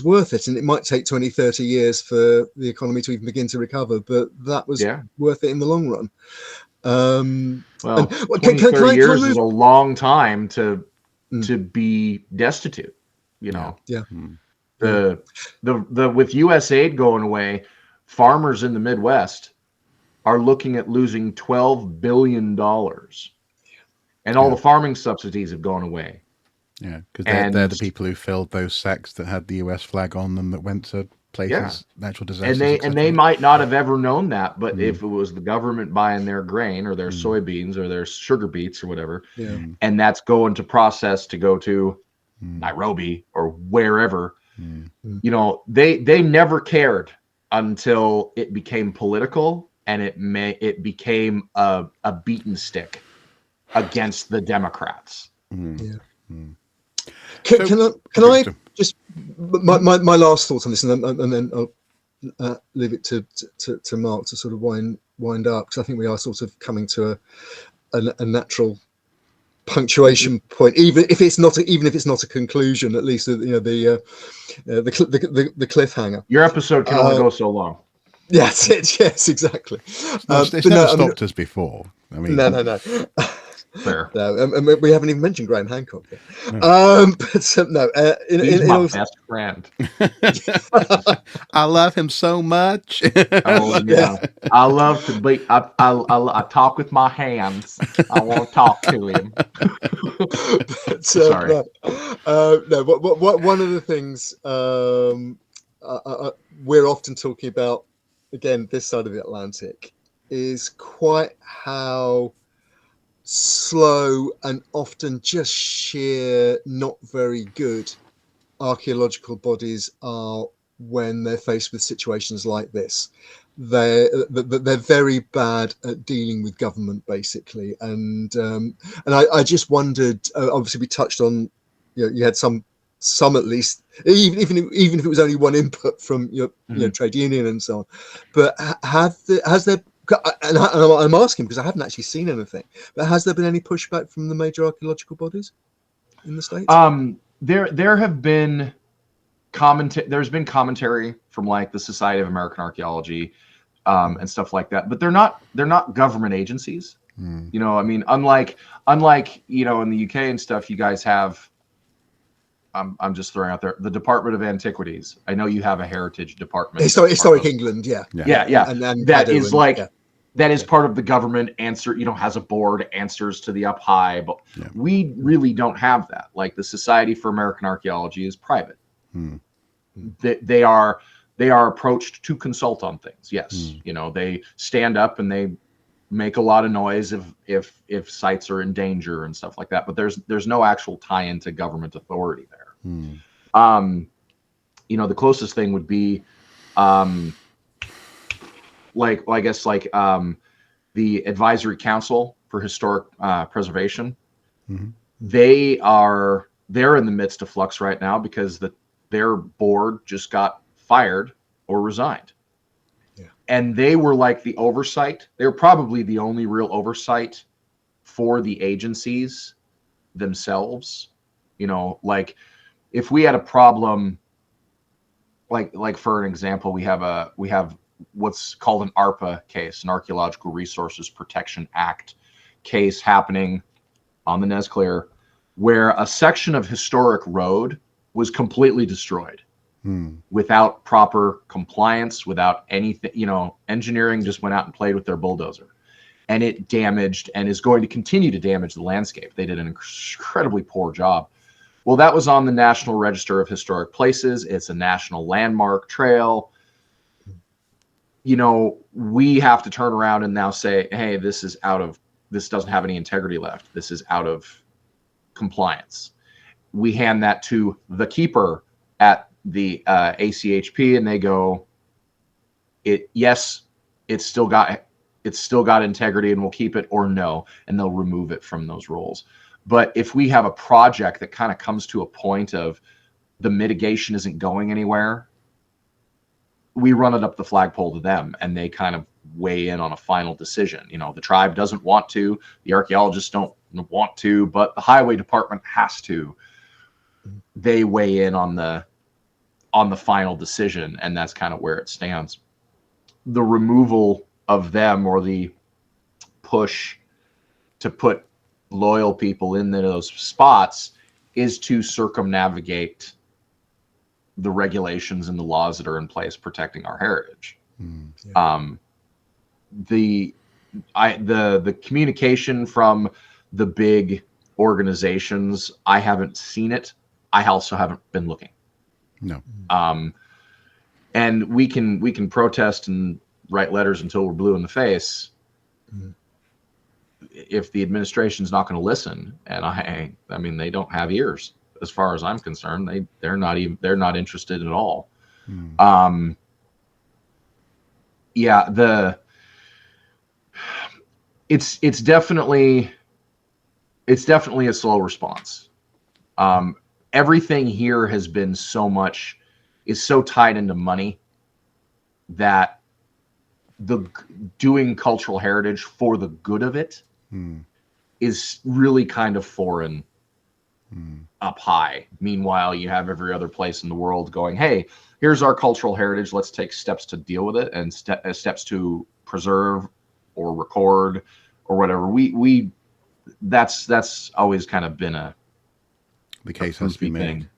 worth it, and it might take 20-30 years for the economy to even begin to recover, but that was worth it in the long run. 20-30 years is a long time to be destitute. The with U.S. aid going away, farmers in the Midwest are looking at losing $12 billion, and all the farming subsidies have gone away. Yeah, because they're the people who filled those sacks that had the U.S. flag on them that went to places, natural disasters. And they might not have ever known that, but if it was the government buying their grain or their soybeans or their sugar beets or whatever, and that's going to process to go to Nairobi or wherever, they never cared until it became political, and it became a beaten stick against the Democrats. Can I just my last thoughts on this, and then I'll leave it to Marc to sort of wind up, because I think we are sort of coming to a natural punctuation point, even if it's not a conclusion, at least the cliffhanger. Your episode can only go so long. That's it. Yes, exactly. It's never stopped us before. I mean, no. Fair. No, we haven't even mentioned Graham Hancock yet. No. He's my best friend. I love him so much. Oh yeah, I love to be. I talk with my hands. I want to talk to him. Sorry. One of the things we're often talking about, again, this side of the Atlantic, is quite how slow and often just sheer not very good archaeological bodies are when they're faced with situations like this. They're very bad at dealing with government, basically, and I just wondered. Obviously, we touched on, you had some at least, even if it was only one input from your trade union and so on, but has there? And I'm asking because I haven't actually seen anything, but has there been any pushback from the major archaeological bodies in the States? There have been there's been commentary from like the Society of American Archaeology and stuff like that, but they're not government agencies. I mean, unlike in the UK and stuff, you guys have I'm just throwing out there the Department of Antiquities. I know you have a heritage department. Historic England, yeah. Yeah. And That Caddo is and, like yeah. that is part of the government has a board, answers to the up high, but we really don't have that. Like the Society for American Archaeology is private. They are approached to consult on things. Yes. They stand up and they make a lot of noise if sites are in danger and stuff like that, but there's no actual tie into government authority there. The closest thing would be the Advisory Council for Historic Preservation. They're in the midst of flux right now because their board just got fired or resigned. And they were like the oversight. They were probably the only real oversight for the agencies themselves. Like if we had a problem, like for an example, we have what's called an ARPA case, an Archaeological Resources Protection Act case happening on the Nez Clear, where a section of historic road was completely destroyed. Without proper compliance, without anything, engineering just went out and played with their bulldozer, and it damaged and is going to continue to damage the landscape. They did an incredibly poor job. Well, that was on the National Register of Historic Places. It's a national landmark trail. We have to turn around and now say, hey, this doesn't have any integrity left. This is out of compliance. We hand that to the keeper at the ACHP, and they go, it's still got integrity and we'll keep it, or no, and they'll remove it from those roles. But if we have a project that kind of comes to a point of the mitigation isn't going anywhere, we run it up the flagpole to them, and they kind of weigh in on a final decision. The tribe doesn't want to, the archaeologists don't want to, but the highway department has to. They weigh in on the final decision, and that's kind of where it stands. The removal of them, or the push to put loyal people in those spots, is to circumnavigate the regulations and the laws that are in place protecting our heritage. The communication from the big organizations, I haven't seen it. I also haven't been looking. No. And we can protest and write letters until we're blue in the face. If the administration's not going to listen, and I mean, they don't have ears as far as I'm concerned. They're not interested at all. It's definitely a slow response. Everything here has been is so tied into money that doing cultural heritage for the good of it is really kind of foreign up high. Meanwhile, you have every other place in the world going, hey, here's our cultural heritage. Let's take steps to deal with it, and steps to preserve or record or whatever. That's always kind of been the case has to be made.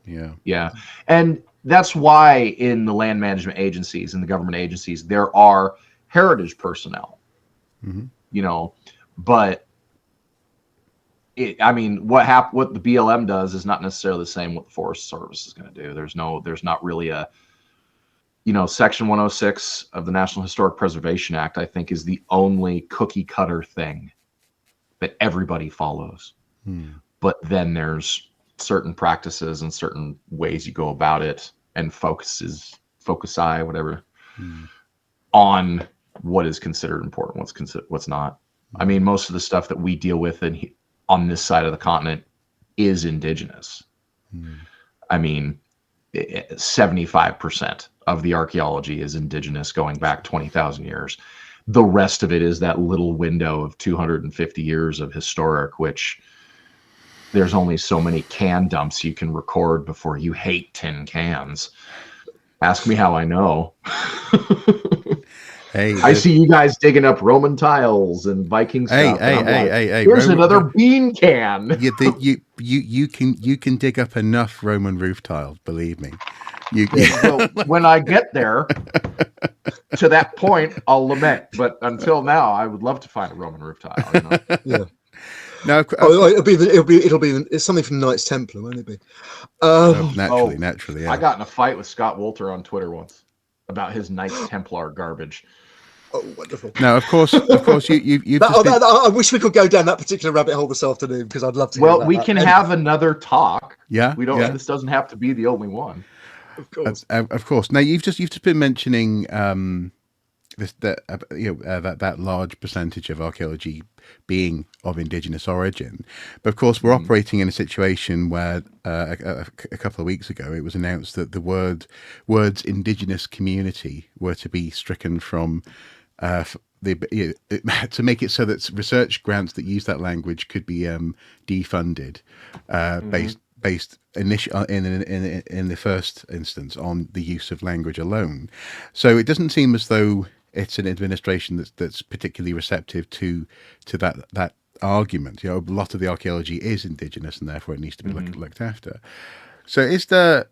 Yeah. And that's why in the land management agencies and the government agencies, there are heritage personnel, but what the BLM does is not necessarily the same what the Forest Service is going to do. There's not really a, Section 106 of the National Historic Preservation Act, I think, is the only cookie cutter thing that everybody follows. But then there's certain practices and certain ways you go about it, and foci, whatever, on what is considered important, what's not. I mean, most of the stuff that we deal with on this side of the continent is indigenous. I mean, 75% of the archaeology is indigenous, going back 20,000 years. The rest of it is that little window of 250 years of historic, which there's only so many can dumps you can record before you hate tin cans. Ask me how I know. Hey, I see you guys digging up Roman tiles and Viking stuff. And I'm like, here's another bean can. You can dig up enough Roman roof tiles, believe me. Well, when I get there to that point, I'll lament. But until now, I would love to find a Roman roof tile. You know? Yeah. No, it's something from Knights Templar, won't it be? Naturally. Yeah. I got in a fight with Scott Wolter on Twitter once about his Knights Templar garbage. Oh, wonderful! Now, of course, you've I wish we could go down that particular rabbit hole this afternoon because I'd love to. Well, we can have another talk. Yeah, we don't. Yeah. This doesn't have to be the only one. Of course. Now, you've just been mentioning that large percentage of archaeology being of indigenous origin, but of course we're operating in a situation where a couple of weeks ago it was announced that the words indigenous community were to be stricken from to make it so that research grants that use that language could be defunded based in the first instance on the use of language alone. So it doesn't seem as though it's an administration that's particularly receptive to that argument. A lot of the archaeology is indigenous, and therefore it needs to be looked after. So is there?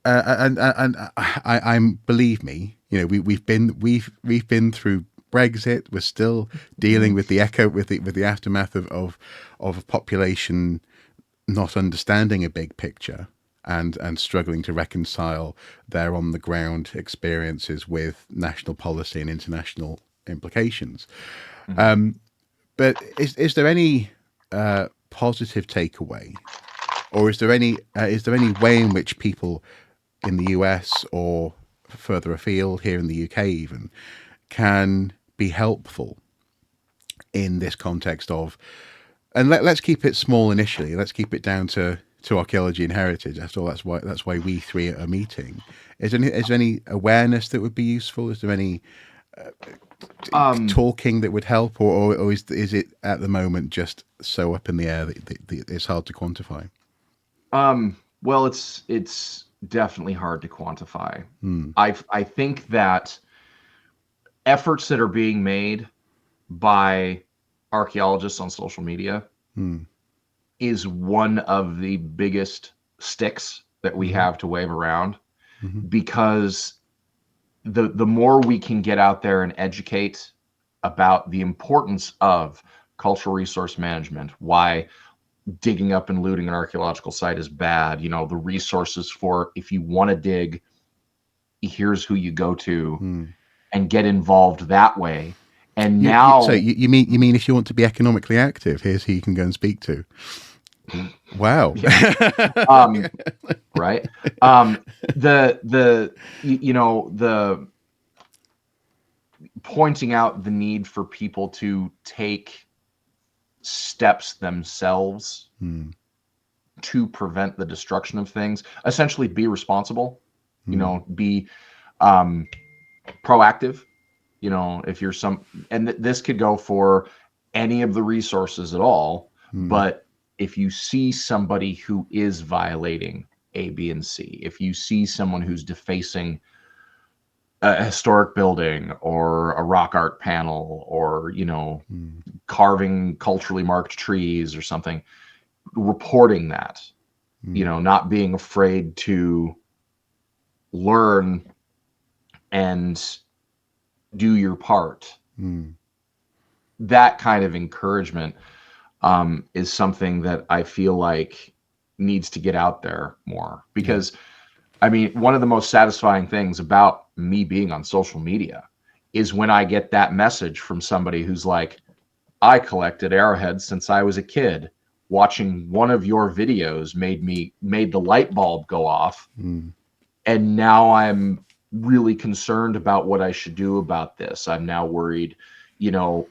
I'm believe me, we've been through Brexit. We're still dealing with the aftermath of a population not understanding a big picture and struggling to reconcile their on the ground experiences with national policy and international implications. But is there any positive takeaway, or is there any way in which people in the US or further afield here in the UK even can be helpful in this context of, and let's keep it small initially. Let's keep it down to archaeology and heritage. After all, that's why we three are meeting. Is there any awareness that would be useful? Is there any talking that would help, or is it at the moment just so up in the air that it's hard to quantify? Well, it's definitely hard to quantify. I think that efforts that are being made by archaeologists on social media is one of the biggest sticks that we have to wave around, because the more we can get out there and educate about the importance of cultural resource management, why digging up and looting an archaeological site is bad, the resources for, if you want to dig, here's who you go to, and get involved that way. And now, so you mean if you want to be economically active, here's who you can go and speak to. Wow. Right. The pointing out the need for people to take steps themselves to prevent the destruction of things, essentially be responsible, be proactive. If you're and this could go for any of the resources at all, but if you see somebody who is violating A, B, and C, if you see someone who's defacing a historic building or a rock art panel, or, carving culturally marked trees or something, reporting that, not being afraid to learn and do your part. That kind of encouragement is something that I feel like needs to get out there more, because one of the most satisfying things about me being on social media is when I get that message from somebody who's like, I collected arrowheads since I was a kid. Watching one of your videos made the light bulb go off. And now I'm really concerned about what I should do about this. I'm now worried,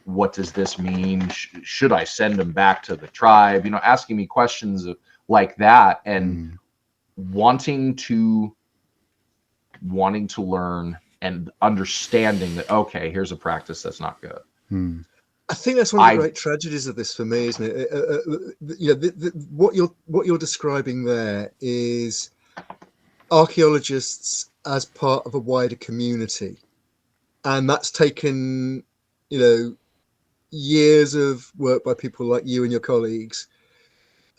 what does this mean? Should I send them back to the tribe? Asking me questions like that, and wanting to learn and understanding that, okay, here's a practice that's not good. I think that's one of the great tragedies of this for me, isn't it? What you're describing there is archaeologists as part of a wider community and that's taken, years of work by people like you and your colleagues,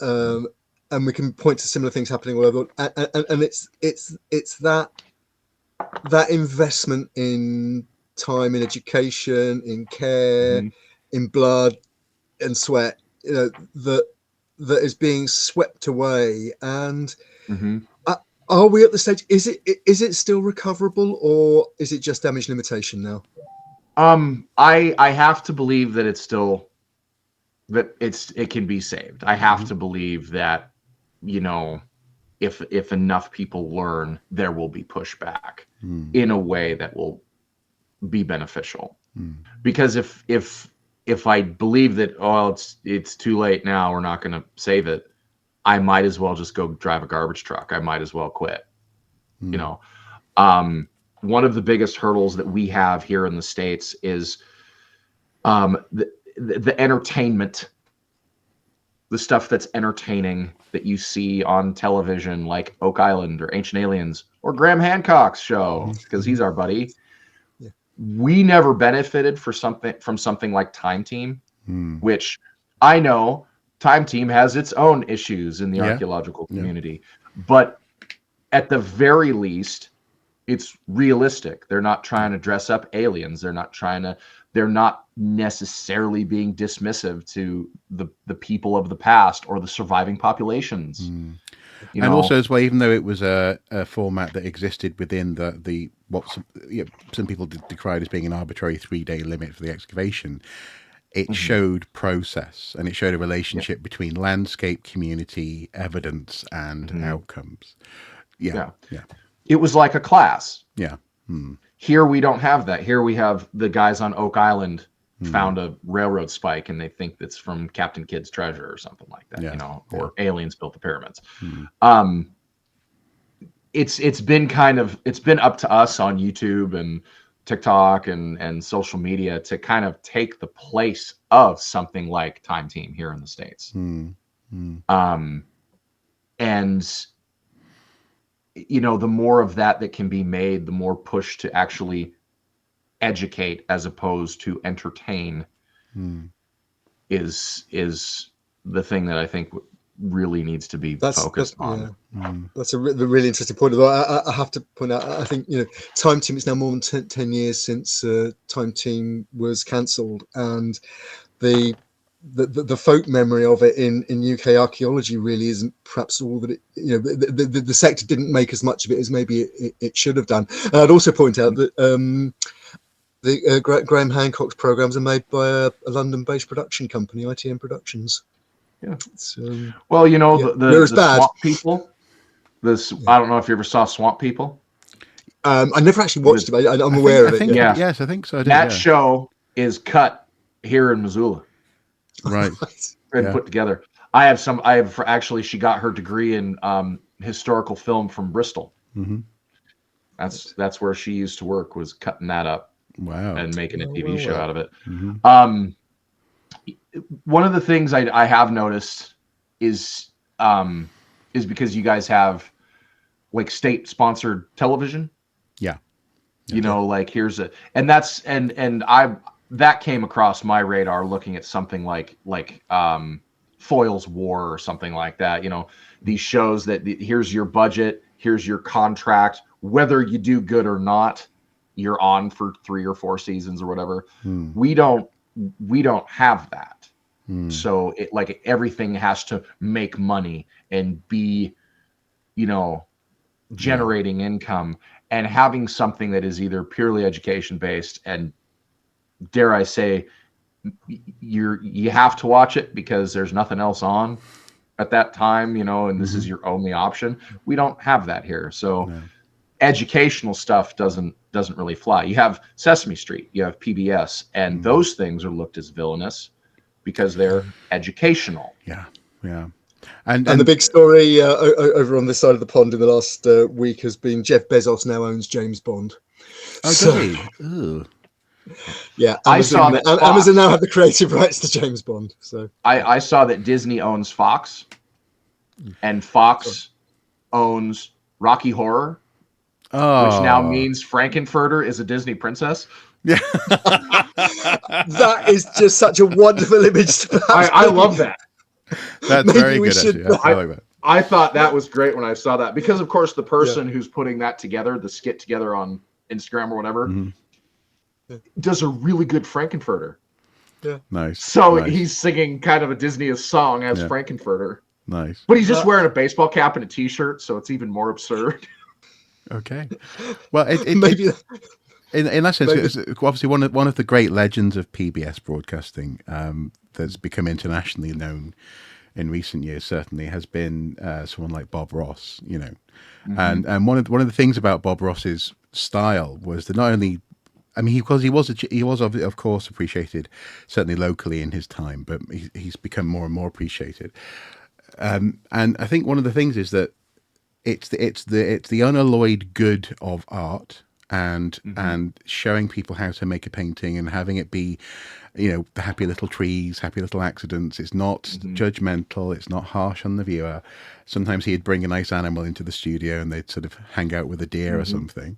and we can point to similar things happening all over. And it's that investment in time, in education, in care, in blood and sweat, that is being swept away. And are we at the stage? Is it still recoverable, or is it just damage limitation now? I have to believe that it's still it can be saved. I have to believe that, if enough people learn, there will be pushback in a way that will be beneficial. Because if I believe that, it's too late now, we're not going to save it, I might as well just go drive a garbage truck. I might as well quit. One of the biggest hurdles that we have here in the States is the entertainment, the stuff that's entertaining that you see on television, like Oak Island or Ancient Aliens or Graham Hancock's show, because he's our buddy. Yeah. We never benefited from something like Time Team, which I know Time Team has its own issues in the archaeological community, but at the very least, it's realistic. They're not trying to dress up aliens. They're not necessarily being dismissive to the people of the past or the surviving populations. And also as well, even though it was a format that existed within the what some people decried as being an arbitrary 3-day limit for the excavation, it showed process, and it showed a relationship between landscape, community, evidence, and outcomes. Yeah. It was like a class. Yeah. Here we don't have that. Here we have the guys on Oak Island found a railroad spike and they think it's from Captain Kidd's treasure or something like that, or aliens built the pyramids. It's been up to us on YouTube and TikTok and social media to kind of take the place of something like Time Team here in the States. And the more of that can be made, the more push to actually educate as opposed to entertain is the thing that I think really needs to be focused on. That's a really interesting point. Although I have to point out, I think Time Team, it's now more than 10 years since Time Team was cancelled, and the folk memory of it in UK archaeology really isn't perhaps all that it, the sector didn't make as much of it as maybe it should have done. And I'd also point out that Graham Hancock's programs are made by a London-based production company, ITM Productions. Yeah. Well, the Swamp People. I don't know if you ever saw Swamp People. I never actually watched it. I'm aware of it. Yes, I think so. That show is cut here in Missoula. Right. And put together. She got her degree in historical film from Bristol. That's where she used to work, was cutting that up. Wow. And making a TV show out of it. One of the things I have noticed is because you guys have like state sponsored television. Yeah. Like that came across my radar looking at something like Foyle's War or something like that. These shows that here's your budget, here's your contract, whether you do good or not, you're on for 3 or 4 seasons or whatever. We don't have that. So it everything has to make money and be, generating income, and having something that is either purely education based and, dare I say, you have to watch it because there's nothing else on at that time, and this is your only option. We don't have that here. So educational stuff doesn't really fly. You have Sesame Street, you have PBS, and those things are looked as villainous because they're educational. Yeah. And the big story over on this side of the pond in the last week has been Jeff Bezos now owns James Bond. Oh, does he? Ooh. Yeah, Amazon now have the creative rights to James Bond. So I saw that Disney owns Fox, and Fox owns Rocky Horror, which now means Frankenfurter is a Disney princess. Yeah. That is just such a wonderful image to perhaps I love that. That's maybe very we good, should- actually. I like that. I thought that was great when I saw that, because of course the person who's putting that together, the skit together on Instagram or whatever, does a really good Frankenfurter. Yeah. Nice. So nice. he's singing kind of a Disney-esque song as Yeah. Frankenfurter. Nice. But he's just wearing a baseball cap and a t-shirt, so it's even more absurd. Okay. Well, maybe in that sense, maybe- it's obviously one of the great legends of PBS broadcasting that's become internationally known in recent years. Certainly has been someone like Bob Ross, you know, and one of the things about Bob Ross's style was that not only, I mean, he was of course appreciated certainly locally in his time, but he's become more and more appreciated. And I think one of the things is that it's the unalloyed good of art and showing people how to make a painting and having it be, you know, the happy little trees, happy little accidents. It's not judgmental. It's not harsh on the viewer. Sometimes he'd bring a nice animal into the studio and they'd sort of hang out with a deer or something.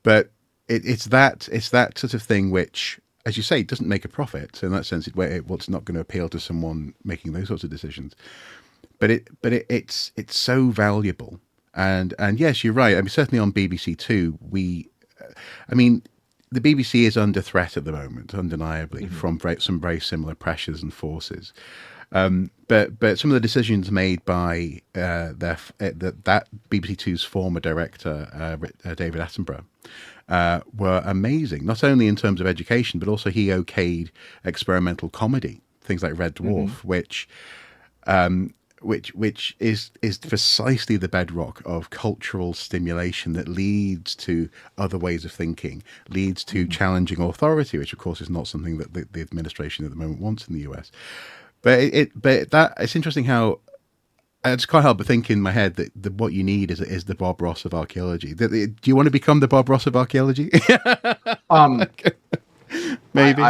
But it's that sort of thing which, as you say, doesn't make a profit. So in that sense, it's not going to appeal to someone making those sorts of decisions. But it's so valuable. And yes, you're right. I mean, certainly on BBC Two, I mean, the BBC is under threat at the moment, undeniably, from some very similar pressures and forces. But some of the decisions made by that BBC Two's former director, David Attenborough, were amazing. Not only in terms of education, but also he okayed experimental comedy, things like Red Dwarf, which is precisely the bedrock of cultural stimulation that leads to other ways of thinking, leads to challenging authority, which of course is not something that the administration at the moment wants in the US. But it's interesting how I just can't help but think in my head that what you need is the Bob Ross of archaeology. Do you want to become the Bob Ross of archaeology? Maybe.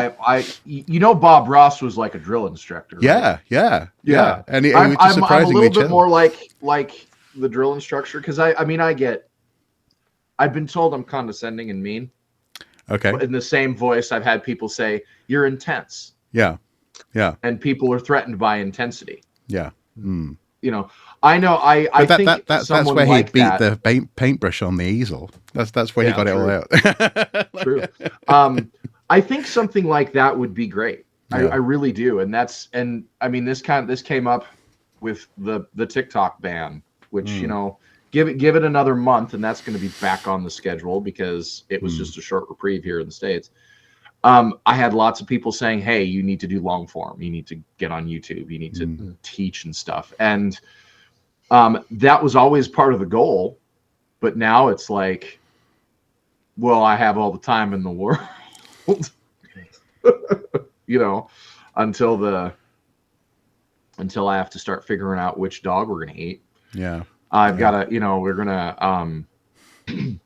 You know, Bob Ross was like a drill instructor. Right? Yeah. And he I'm, was just surprisingly I'm a little chill. bit more like the drill instructor, because I've been told I'm condescending and mean. Okay. But in the same voice, I've had people say you're intense. Yeah. And people are threatened by intensity. Yeah. You know, I know. I think that's someone where like he beat that, the paintbrush on the easel. That's where he got it all out. True. I think something like that would be great. Yeah. I really do. And I mean, this came up with the TikTok ban, which, you know, give it another month and that's going to be back on the schedule because it was just a short reprieve here in the States. I had lots of people saying, hey, you need to do long form. You need to get on YouTube. You need to teach and stuff. And that was always part of the goal. But now it's like, well, I have all the time in the world. You know, until I have to start figuring out which dog we're gonna eat. Yeah, I've got to, you know, we're gonna, you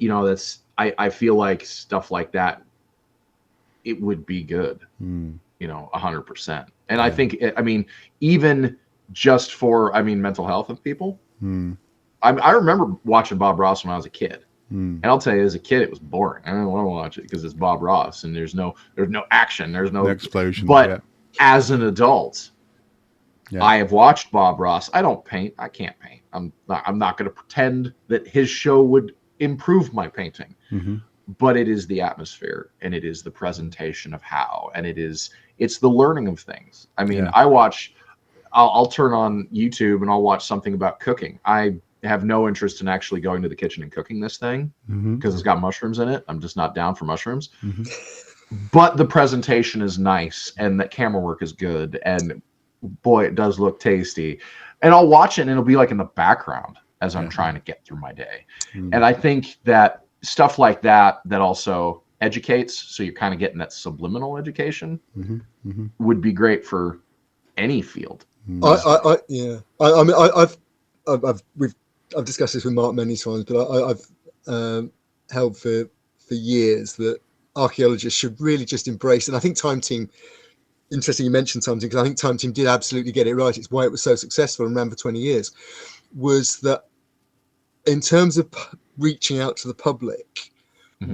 know, that's I feel like stuff like that, it would be good, you know, 100%. And I think, I mean, even just for, mental health of people. I remember watching Bob Ross when I was a kid. And I'll tell you, as a kid, it was boring. I didn't want to watch it because it's Bob Ross and there's no action, there's no explosion. But as an adult, I have watched Bob Ross. I don't paint. I can't paint. I'm not going to pretend that his show would improve my painting. But it is the atmosphere and it is the presentation of how, and it's the learning of things. I mean, I'll turn on YouTube and I'll watch something about cooking. I have no interest in actually going to the kitchen and cooking this thing because it's got mushrooms in it. I'm just not down for mushrooms. But the presentation is nice and the camera work is good. And boy, it does look tasty. And I'll watch it and it'll be like in the background as I'm trying to get through my day. And I think that stuff like that also educates. So you're kind of getting that subliminal education would be great for any field. I've discussed this with Marc many times, but I've held for years that archaeologists should really just embrace. And I think Time Team, interesting you mentioned Time Team, because I think Time Team did absolutely get it right. It's why it was so successful and ran for 20 years, was that in terms of reaching out to the public,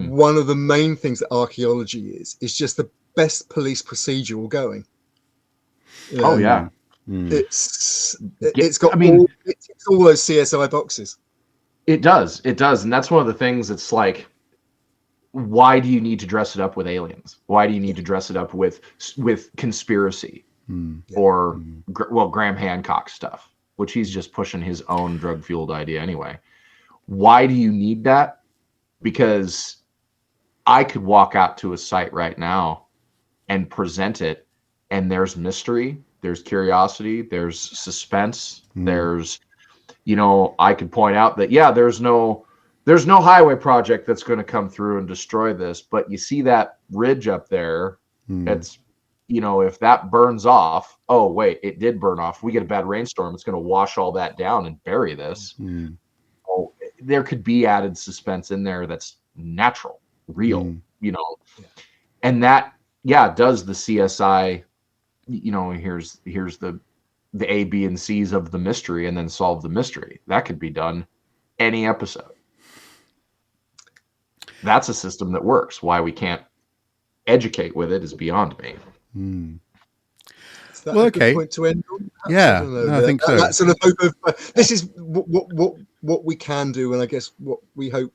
one of the main things that archaeology is just the best police procedural going. You Oh know, yeah. it's I mean, it ticks all those CSI boxes. it does, and that's one of the things that's like, why do you need to dress it up with aliens? Why do you need to dress it up with conspiracy or well, Graham Hancock stuff, which he's just pushing his own drug fueled idea anyway? Why do you need that? Because I could walk out to a site right now and present it, and there's mystery, there's curiosity, there's suspense, there's, you know, I could point out that, yeah, there's no highway project that's going to come through and destroy this, but you see that ridge up there, it's, you know, if that burns off, oh wait, it did burn off, we get a bad rainstorm, it's going to wash all that down and bury this. Oh, there could be added suspense in there that's natural, real, you know, and that, yeah, does the CSI, you know, here's the A, B, and C's of the mystery, and then solve the mystery. That could be done any episode. That's a system that works. Why we can't educate with it is beyond me. Is that a good point to end on? Yeah, I think so. That sort of hope of this is what we can do, and I guess what we hope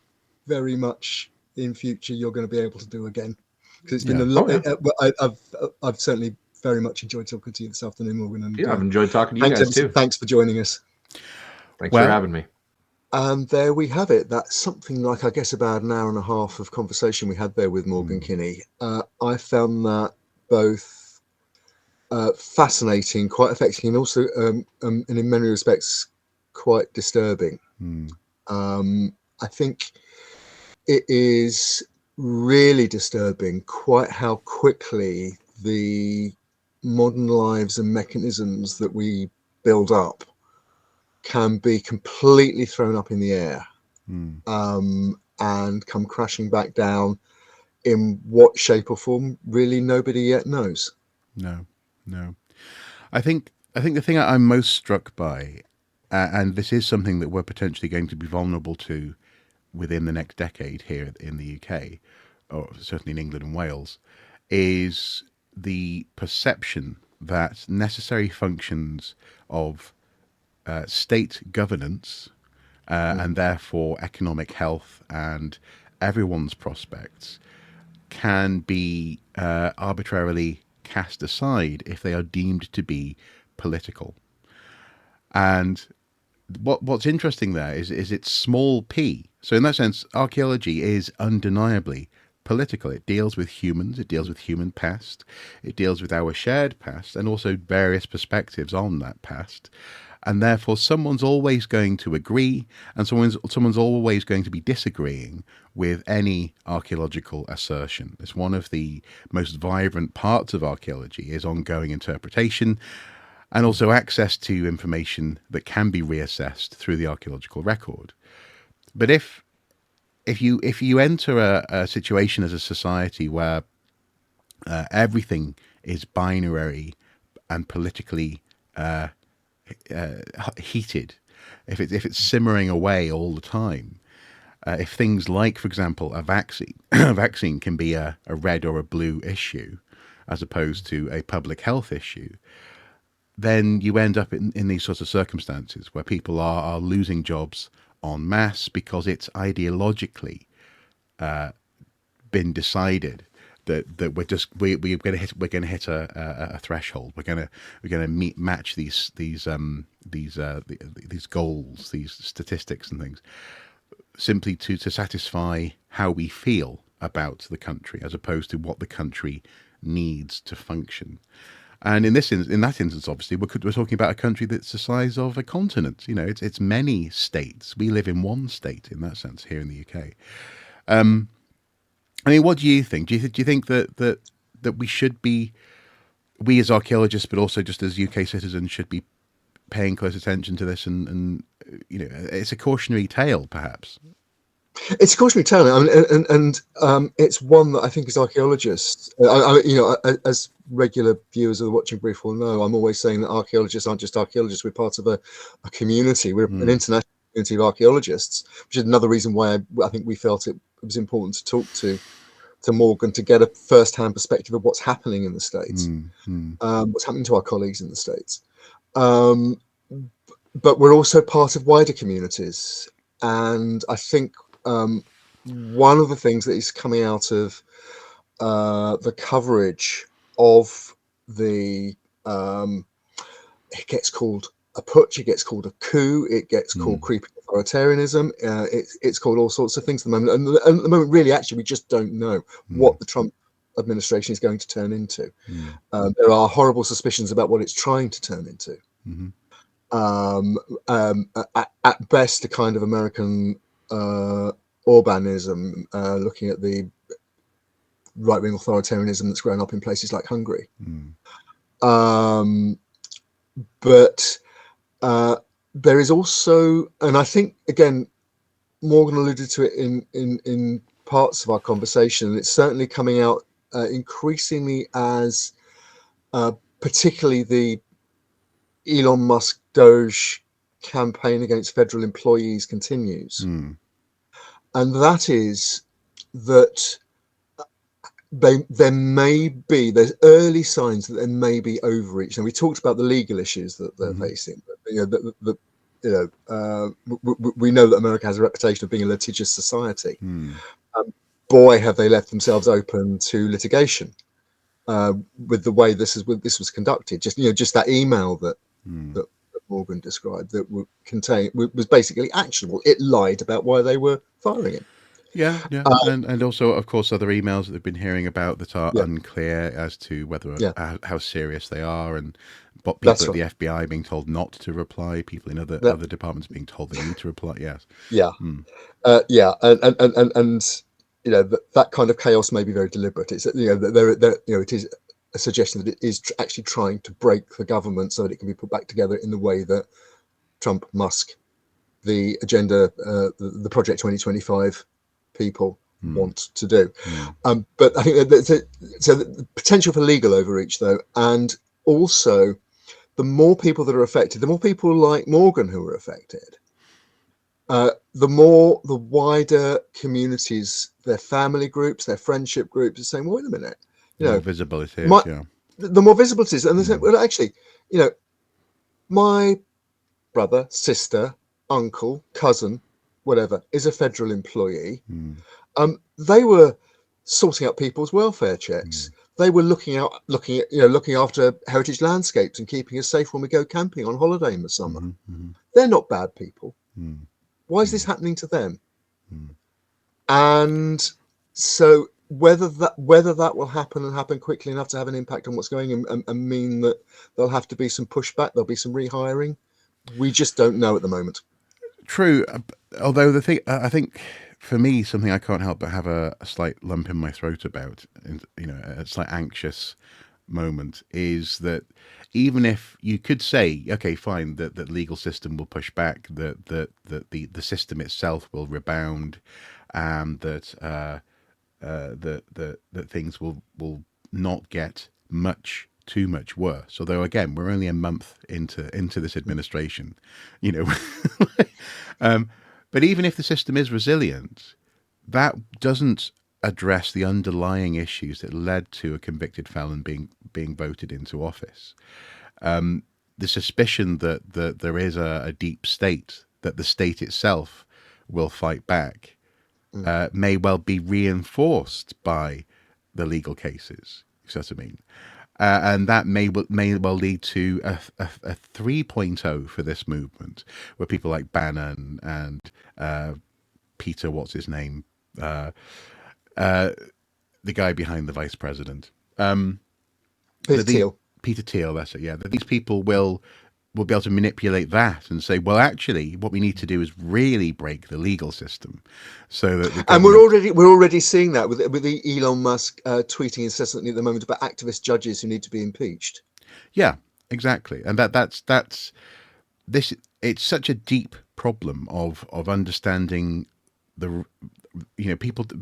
very much in future you're going to be able to do again, because it's been a lot. I've certainly very much enjoyed talking to you this afternoon, Morgan. And I've enjoyed talking to you guys too. Thanks for joining us. Thanks for having me. And there we have it. That's something like, I guess, about an hour and a half of conversation we had there with Morgan Kinney. I found that both fascinating, quite affecting, and also, and in many respects, quite disturbing. I think it is really disturbing quite how quickly the modern lives and mechanisms that we build up can be completely thrown up in the air and come crashing back down in what shape or form really nobody yet knows. No. I think the thing I'm most struck by, and this is something that we're potentially going to be vulnerable to within the next decade here in the UK, or certainly in England and Wales, is the perception that necessary functions of state governance and therefore economic health and everyone's prospects can be arbitrarily cast aside if they are deemed to be political. And what's interesting there is it's small p. So in that sense, archaeology is undeniably political. It deals with humans, it deals with human past, it deals with our shared past, and also various perspectives on that past. And therefore, someone's always going to agree, and someone's always going to be disagreeing with any archaeological assertion. It's one of the most vibrant parts of archaeology is ongoing interpretation, and also access to information that can be reassessed through the archaeological record. But if you enter a situation as a society where everything is binary and politically heated, if it's simmering away all the time, if things like, for example, a vaccine can be a red or a blue issue as opposed to a public health issue, then you end up in these sorts of circumstances where people are losing jobs en masse because it's ideologically been decided that we're going to hit a threshold. We're going to match these goals, these statistics and things, simply to satisfy how we feel about the country as opposed to what the country needs to function. And in that instance, obviously, we're talking about a country that's the size of a continent. You know, it's many states. We live in one state in that sense here in the UK. I mean, what do you think? Do you think that we should be, we as archaeologists, but also just as UK citizens, should be paying close attention to this? And you know, it's a cautionary tale, perhaps. It's a cautionary tale, and it's one that I think as archaeologists, as regular viewers of the Watching Brief will know, I'm always saying that archaeologists aren't just archaeologists. We're part of a community. We're an international community of archaeologists, which is another reason why I think we felt it was important to talk to Morgan to get a first-hand perspective of what's happening in the States, what's happening to our colleagues in the States. But we're also part of wider communities. And I think one of the things that is coming out of the coverage of the, it gets called a putsch, it gets called a coup, it gets called creeping authoritarianism, it's called all sorts of things at the moment. And at the moment, really, actually, we just don't know what the Trump administration is going to turn into. There are horrible suspicions about what it's trying to turn into. At best, a kind of American Orbanism, looking at the right-wing authoritarianism that's grown up in places like Hungary. But there is also, and I think, again, Morgan alluded to it in parts of our conversation, and it's certainly coming out increasingly as particularly the Elon Musk Doge campaign against federal employees continues. And that is that there's early signs that there may be overreach. And we talked about the legal issues that they're facing. We know that America has a reputation of being a litigious society. Boy, have they left themselves open to litigation with the way this was conducted. Just that email that Morgan described that was basically actionable. It lied about why they were firing him. Yeah. And also, of course, other emails that they've been hearing about that are unclear as to whether how serious they are, and what people at the FBI being told not to reply, people in other departments being told they need to reply. Yes. And that kind of chaos may be very deliberate. It's it is a suggestion that it is actually trying to break the government so that it can be put back together in the way that Trump, Musk, the agenda, the Project 2025 people want to do. But I think so the potential for legal overreach, though, and also the more people that are affected, the more people like Morgan who are affected, the wider communities, their family groups, their friendship groups are saying, well, wait a minute, more visibility, the more visible it is. And they say, well, actually, my brother, sister, uncle, cousin, whatever, is a federal employee. They were sorting out people's welfare checks. They were looking after heritage landscapes and keeping us safe when we go camping on holiday in the summer. They're not bad people. Why is this happening to them? And so whether that will happen and happen quickly enough to have an impact on what's going on and mean that there'll have to be some pushback, there'll be some rehiring, we just don't know at the moment. True. Although the thing, I think for me, something I can't help but have a slight lump in my throat about, a slight anxious moment, is that even if you could say, okay, fine, that the legal system will push back, that the system itself will rebound, and that things will not get too much worse. Although again, we're only a month into this administration, but even if the system is resilient, that doesn't address the underlying issues that led to a convicted felon being voted into office. The suspicion that there is a deep state, that the state itself will fight back, may well be reinforced by the legal cases. You see what I mean? And that may well lead to a 3.0 for this movement, where people like Bannon and Peter, what's his name, the guy behind the vice president, Peter Thiel, that's it. Yeah, that these people will be able to manipulate that and say, well, actually, what we need to do is really break the legal system, so that the government... And we're already seeing that with the Elon Musk tweeting incessantly at the moment about activist judges who need to be impeached. Yeah, exactly, and that's this. It's such a deep problem of understanding the.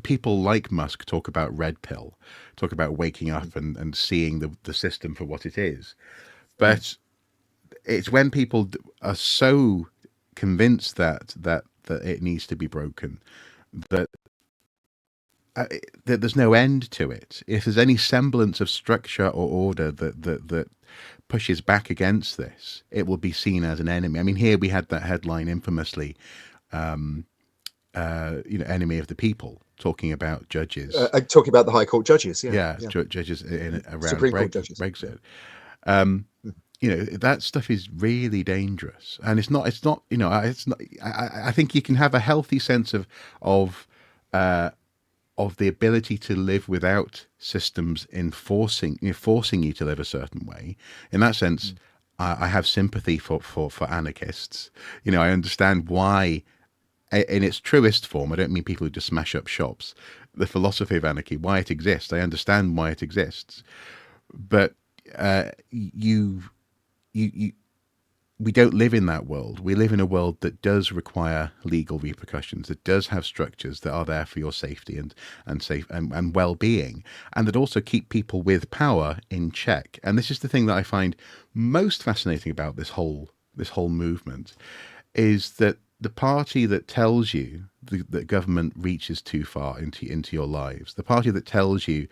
People like Musk talk about red pill, talk about waking up and seeing the system for what it is, but it's when people are so convinced that it needs to be broken, that that there's no end to it. If there's any semblance of structure or order that pushes back against this, it will be seen as an enemy. I mean, here we had that headline infamously, enemy of the people, talking about judges. Talking about the High Court judges, judges around Supreme Court judges. Brexit. That stuff is really dangerous, and it's not. I think you can have a healthy sense of the ability to live without systems forcing you to live a certain way. In that sense, I have sympathy for anarchists. I understand why, in its truest form. I don't mean people who just smash up shops. The philosophy of anarchy, why it exists, I understand why it exists, but we don't live in that world. We live in a world that does require legal repercussions, that does have structures that are there for your safety and well-being, and that also keep people with power in check. And this is the thing that I find most fascinating about this whole movement, is that the party that tells you that government reaches too far into your lives, the party that tells you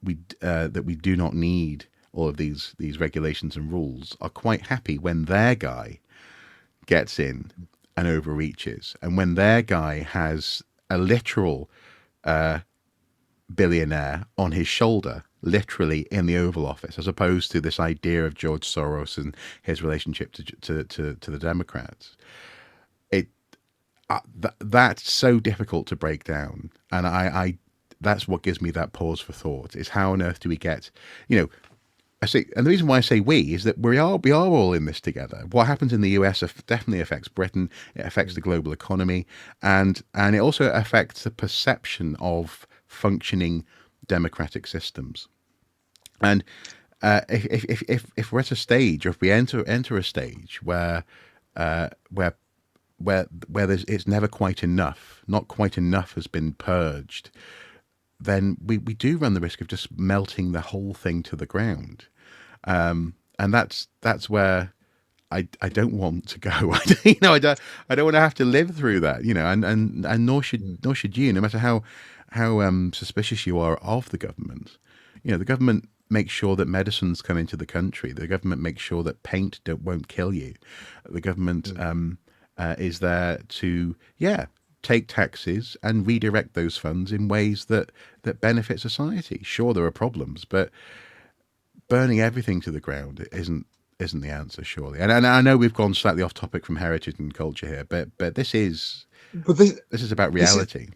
that we do not need all of these regulations and rules, are quite happy when their guy gets in and overreaches, and when their guy has a literal billionaire on his shoulder, literally in the Oval Office, as opposed to this idea of George Soros and his relationship to the Democrats. That's so difficult to break down, and I that's what gives me that pause for thought, is how on earth do we get, and the reason why I say we is that we are all in this together. What happens in the US definitely affects Britain. It affects the global economy, and it also affects the perception of functioning democratic systems. And if we're at a stage, or if we enter a stage where it's never quite enough, not quite enough has been purged, then we do run the risk of just melting the whole thing to the ground. And that's where I don't want to go. I don't want to have to live through that, and nor should you, no matter how suspicious you are of the government. The government makes sure that medicines come into the country. The government makes sure that paint won't kill you. The government is there to take taxes and redirect those funds in ways that benefit society. Sure, there are problems, but burning everything to the ground isn't the answer, surely. And I know we've gone slightly off topic from heritage and culture here, but this is about reality.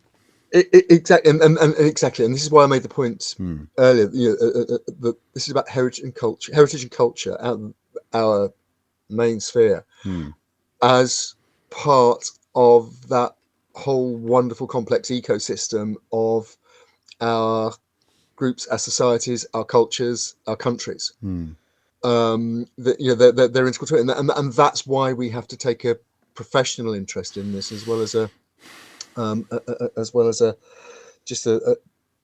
Exactly, and exactly, and this is why I made the point earlier. That this is about heritage and culture, our main sphere, as part of that whole wonderful complex ecosystem of our groups, our societies, our cultures, our countries. That they're integral to it, and that's why we have to take a professional interest in this, as well as an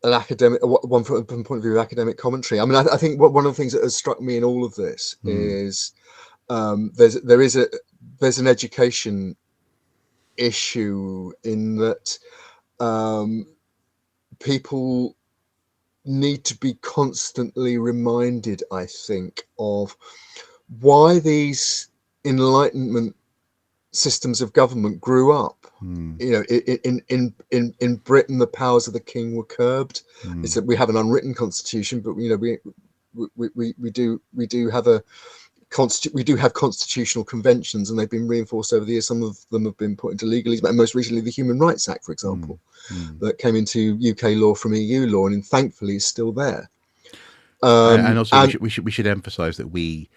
academic, one from point of view of academic commentary. I mean, I think one of the things that has struck me in all of this is there's an education issue in that people need to be constantly reminded, I think, of why these Enlightenment systems of government grew up. In Britain, the powers of the king were curbed. It's that we have an unwritten constitution, but we do have constitutional conventions, and they've been reinforced over the years. Some of them have been put into legalese, and most recently the Human Rights Act, for example, that came into UK law from EU law, and thankfully is still there. And also, we should emphasise that we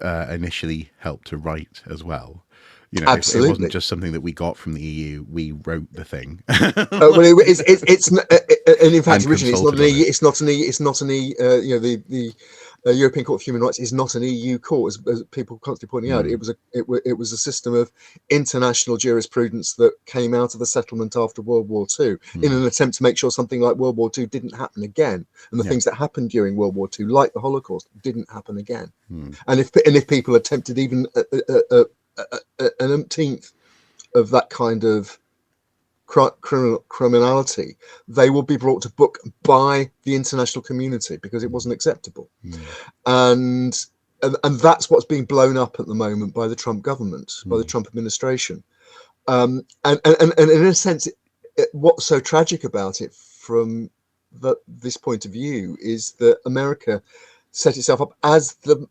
initially helped to write as well. Absolutely. It wasn't just something that we got from the EU. We wrote the thing. Well, it's and in fact, originally it's not an EU. The European Court of Human Rights is not an EU court, as people constantly pointing out. It was a system of international jurisprudence that came out of the settlement after World War II in an attempt to make sure something like World War II didn't happen again, and the things that happened during World War II, like the Holocaust, didn't happen again. And if people attempted even an umpteenth of that kind of criminality, they will be brought to book by the international community because it wasn't acceptable. And that's what's being blown up at the moment by the Trump government, by the Trump administration. And in a sense, what's so tragic about it from this point of view is that America set itself up as the,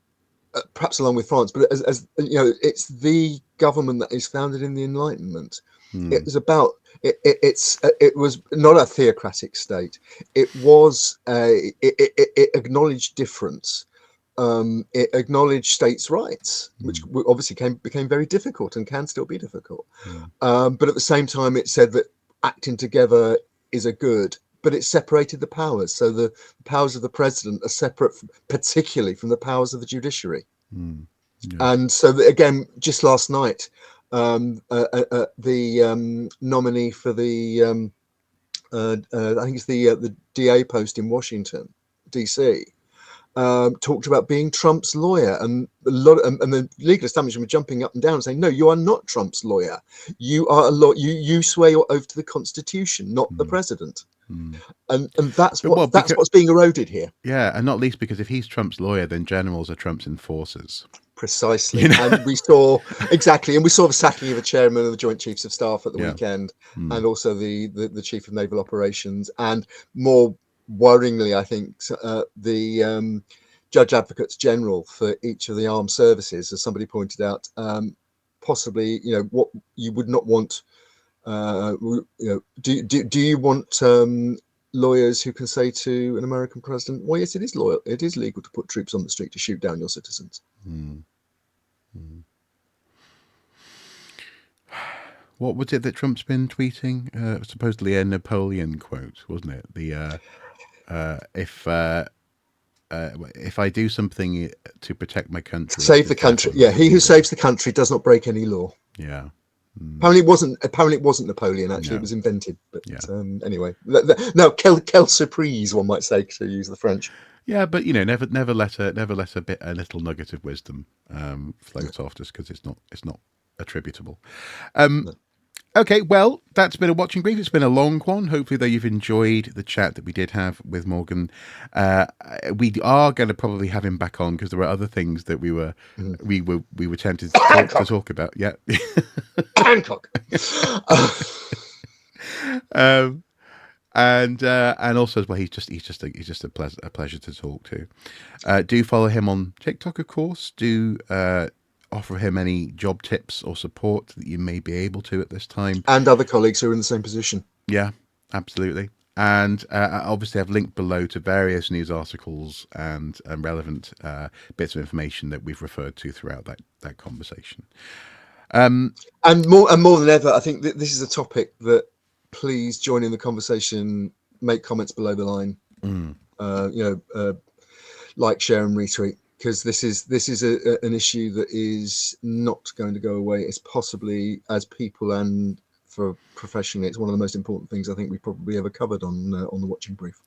perhaps along with France, but as you know, it's the government that is founded in the Enlightenment. It was about it was not a theocratic state. It was it acknowledged difference. It acknowledged states' rights, which obviously became very difficult and can still be difficult. But at the same time, it said that acting together is a good. But it separated the powers. So the powers of the president are separate, particularly from the powers of the judiciary. And so, again, just last night, the nominee for the, I think it's the DA post in Washington, D.C., talked about being Trump's lawyer, and and the legal establishment were jumping up and down and saying, "No, you are not Trump's lawyer. You are a lawyer. You swear your oath to the Constitution, not the president." And that's what's being eroded here. Yeah, and not least because if he's Trump's lawyer, then generals are Trump's enforcers. Precisely. You know? And we saw the sacking of the chairman of the Joint Chiefs of Staff at the weekend, and also the chief of naval operations, and more worryingly, I think the judge advocates general for each of the armed services, as somebody pointed out, possibly, you know, what you would not want. You know, do you want lawyers who can say to an American president, "Well, yes, it is legal to put troops on the street to shoot down your citizens"? What was it that Trump's been tweeting? Supposedly a Napoleon quote, wasn't it? The if I do something to protect my country, save the country. Yeah, he who saves the country does not break any law. Yeah. Apparently it wasn't Napoleon. Actually, It was invented. But anyway, no, quelle surprise, one might say, to use the French. Yeah, but you know, never let a little nugget of wisdom float off just because it's not attributable. No. Okay, well, that's been a watching brief. It's been a long one. Hopefully, though, you've enjoyed the chat that we did have with Morgan. We are going to probably have him back on because there were other things that we were tempted to talk about. Yeah, Hancock. And also as well, he's just a pleasure to talk to. Do follow him on TikTok, of course. Do offer him any job tips or support that you may be able to at this time, and other colleagues who are in the same position. Yeah, absolutely. And obviously I've linked below to various news articles and relevant bits of information that we've referred to throughout that conversation. And more than ever, I think that this is a topic that, please join in the conversation, make comments below the line, like, share and retweet, because this is an issue that is not going to go away. It's possibly, as people and for professionally, it's one of the most important things I think we probably ever covered on the watching brief.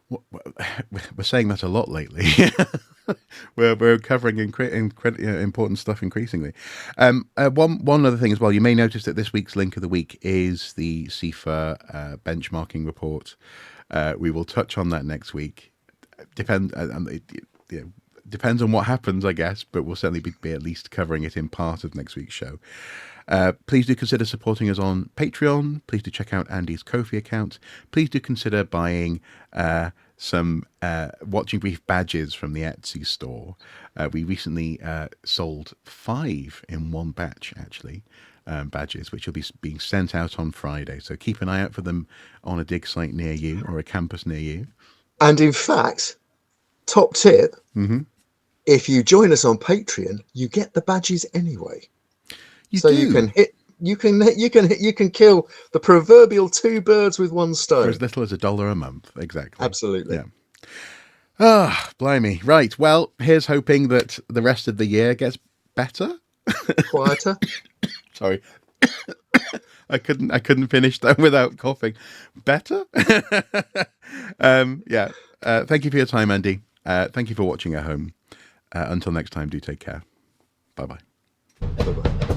We're saying that a lot lately. we're covering important stuff increasingly. One other thing as well, you may notice that this week's link of the week is the CIFA benchmarking report. We will touch on that next week. Depends on what happens, I guess, but we'll certainly be at least covering it in part of next week's show. Please do consider supporting us on Patreon. Please do check out Andy's Ko-fi account. Please do consider buying some watching brief badges from the Etsy store. We recently sold 5 in one batch, actually, badges, which will be being sent out on Friday. So keep an eye out for them on a dig site near you or a campus near you. And in fact, top tip, if you join us on Patreon, you get the badges anyway. You can kill the proverbial 2 birds with one stone for as little as $1 a month. Exactly. Absolutely. Yeah. Ah, blimey. Right. Well, here's hoping that the rest of the year gets better. Quieter. Sorry. I couldn't finish that without coughing. Better? Yeah. Thank you for your time, Andy. Thank you for watching at home. Until next time, do take care. Bye-bye. Bye-bye.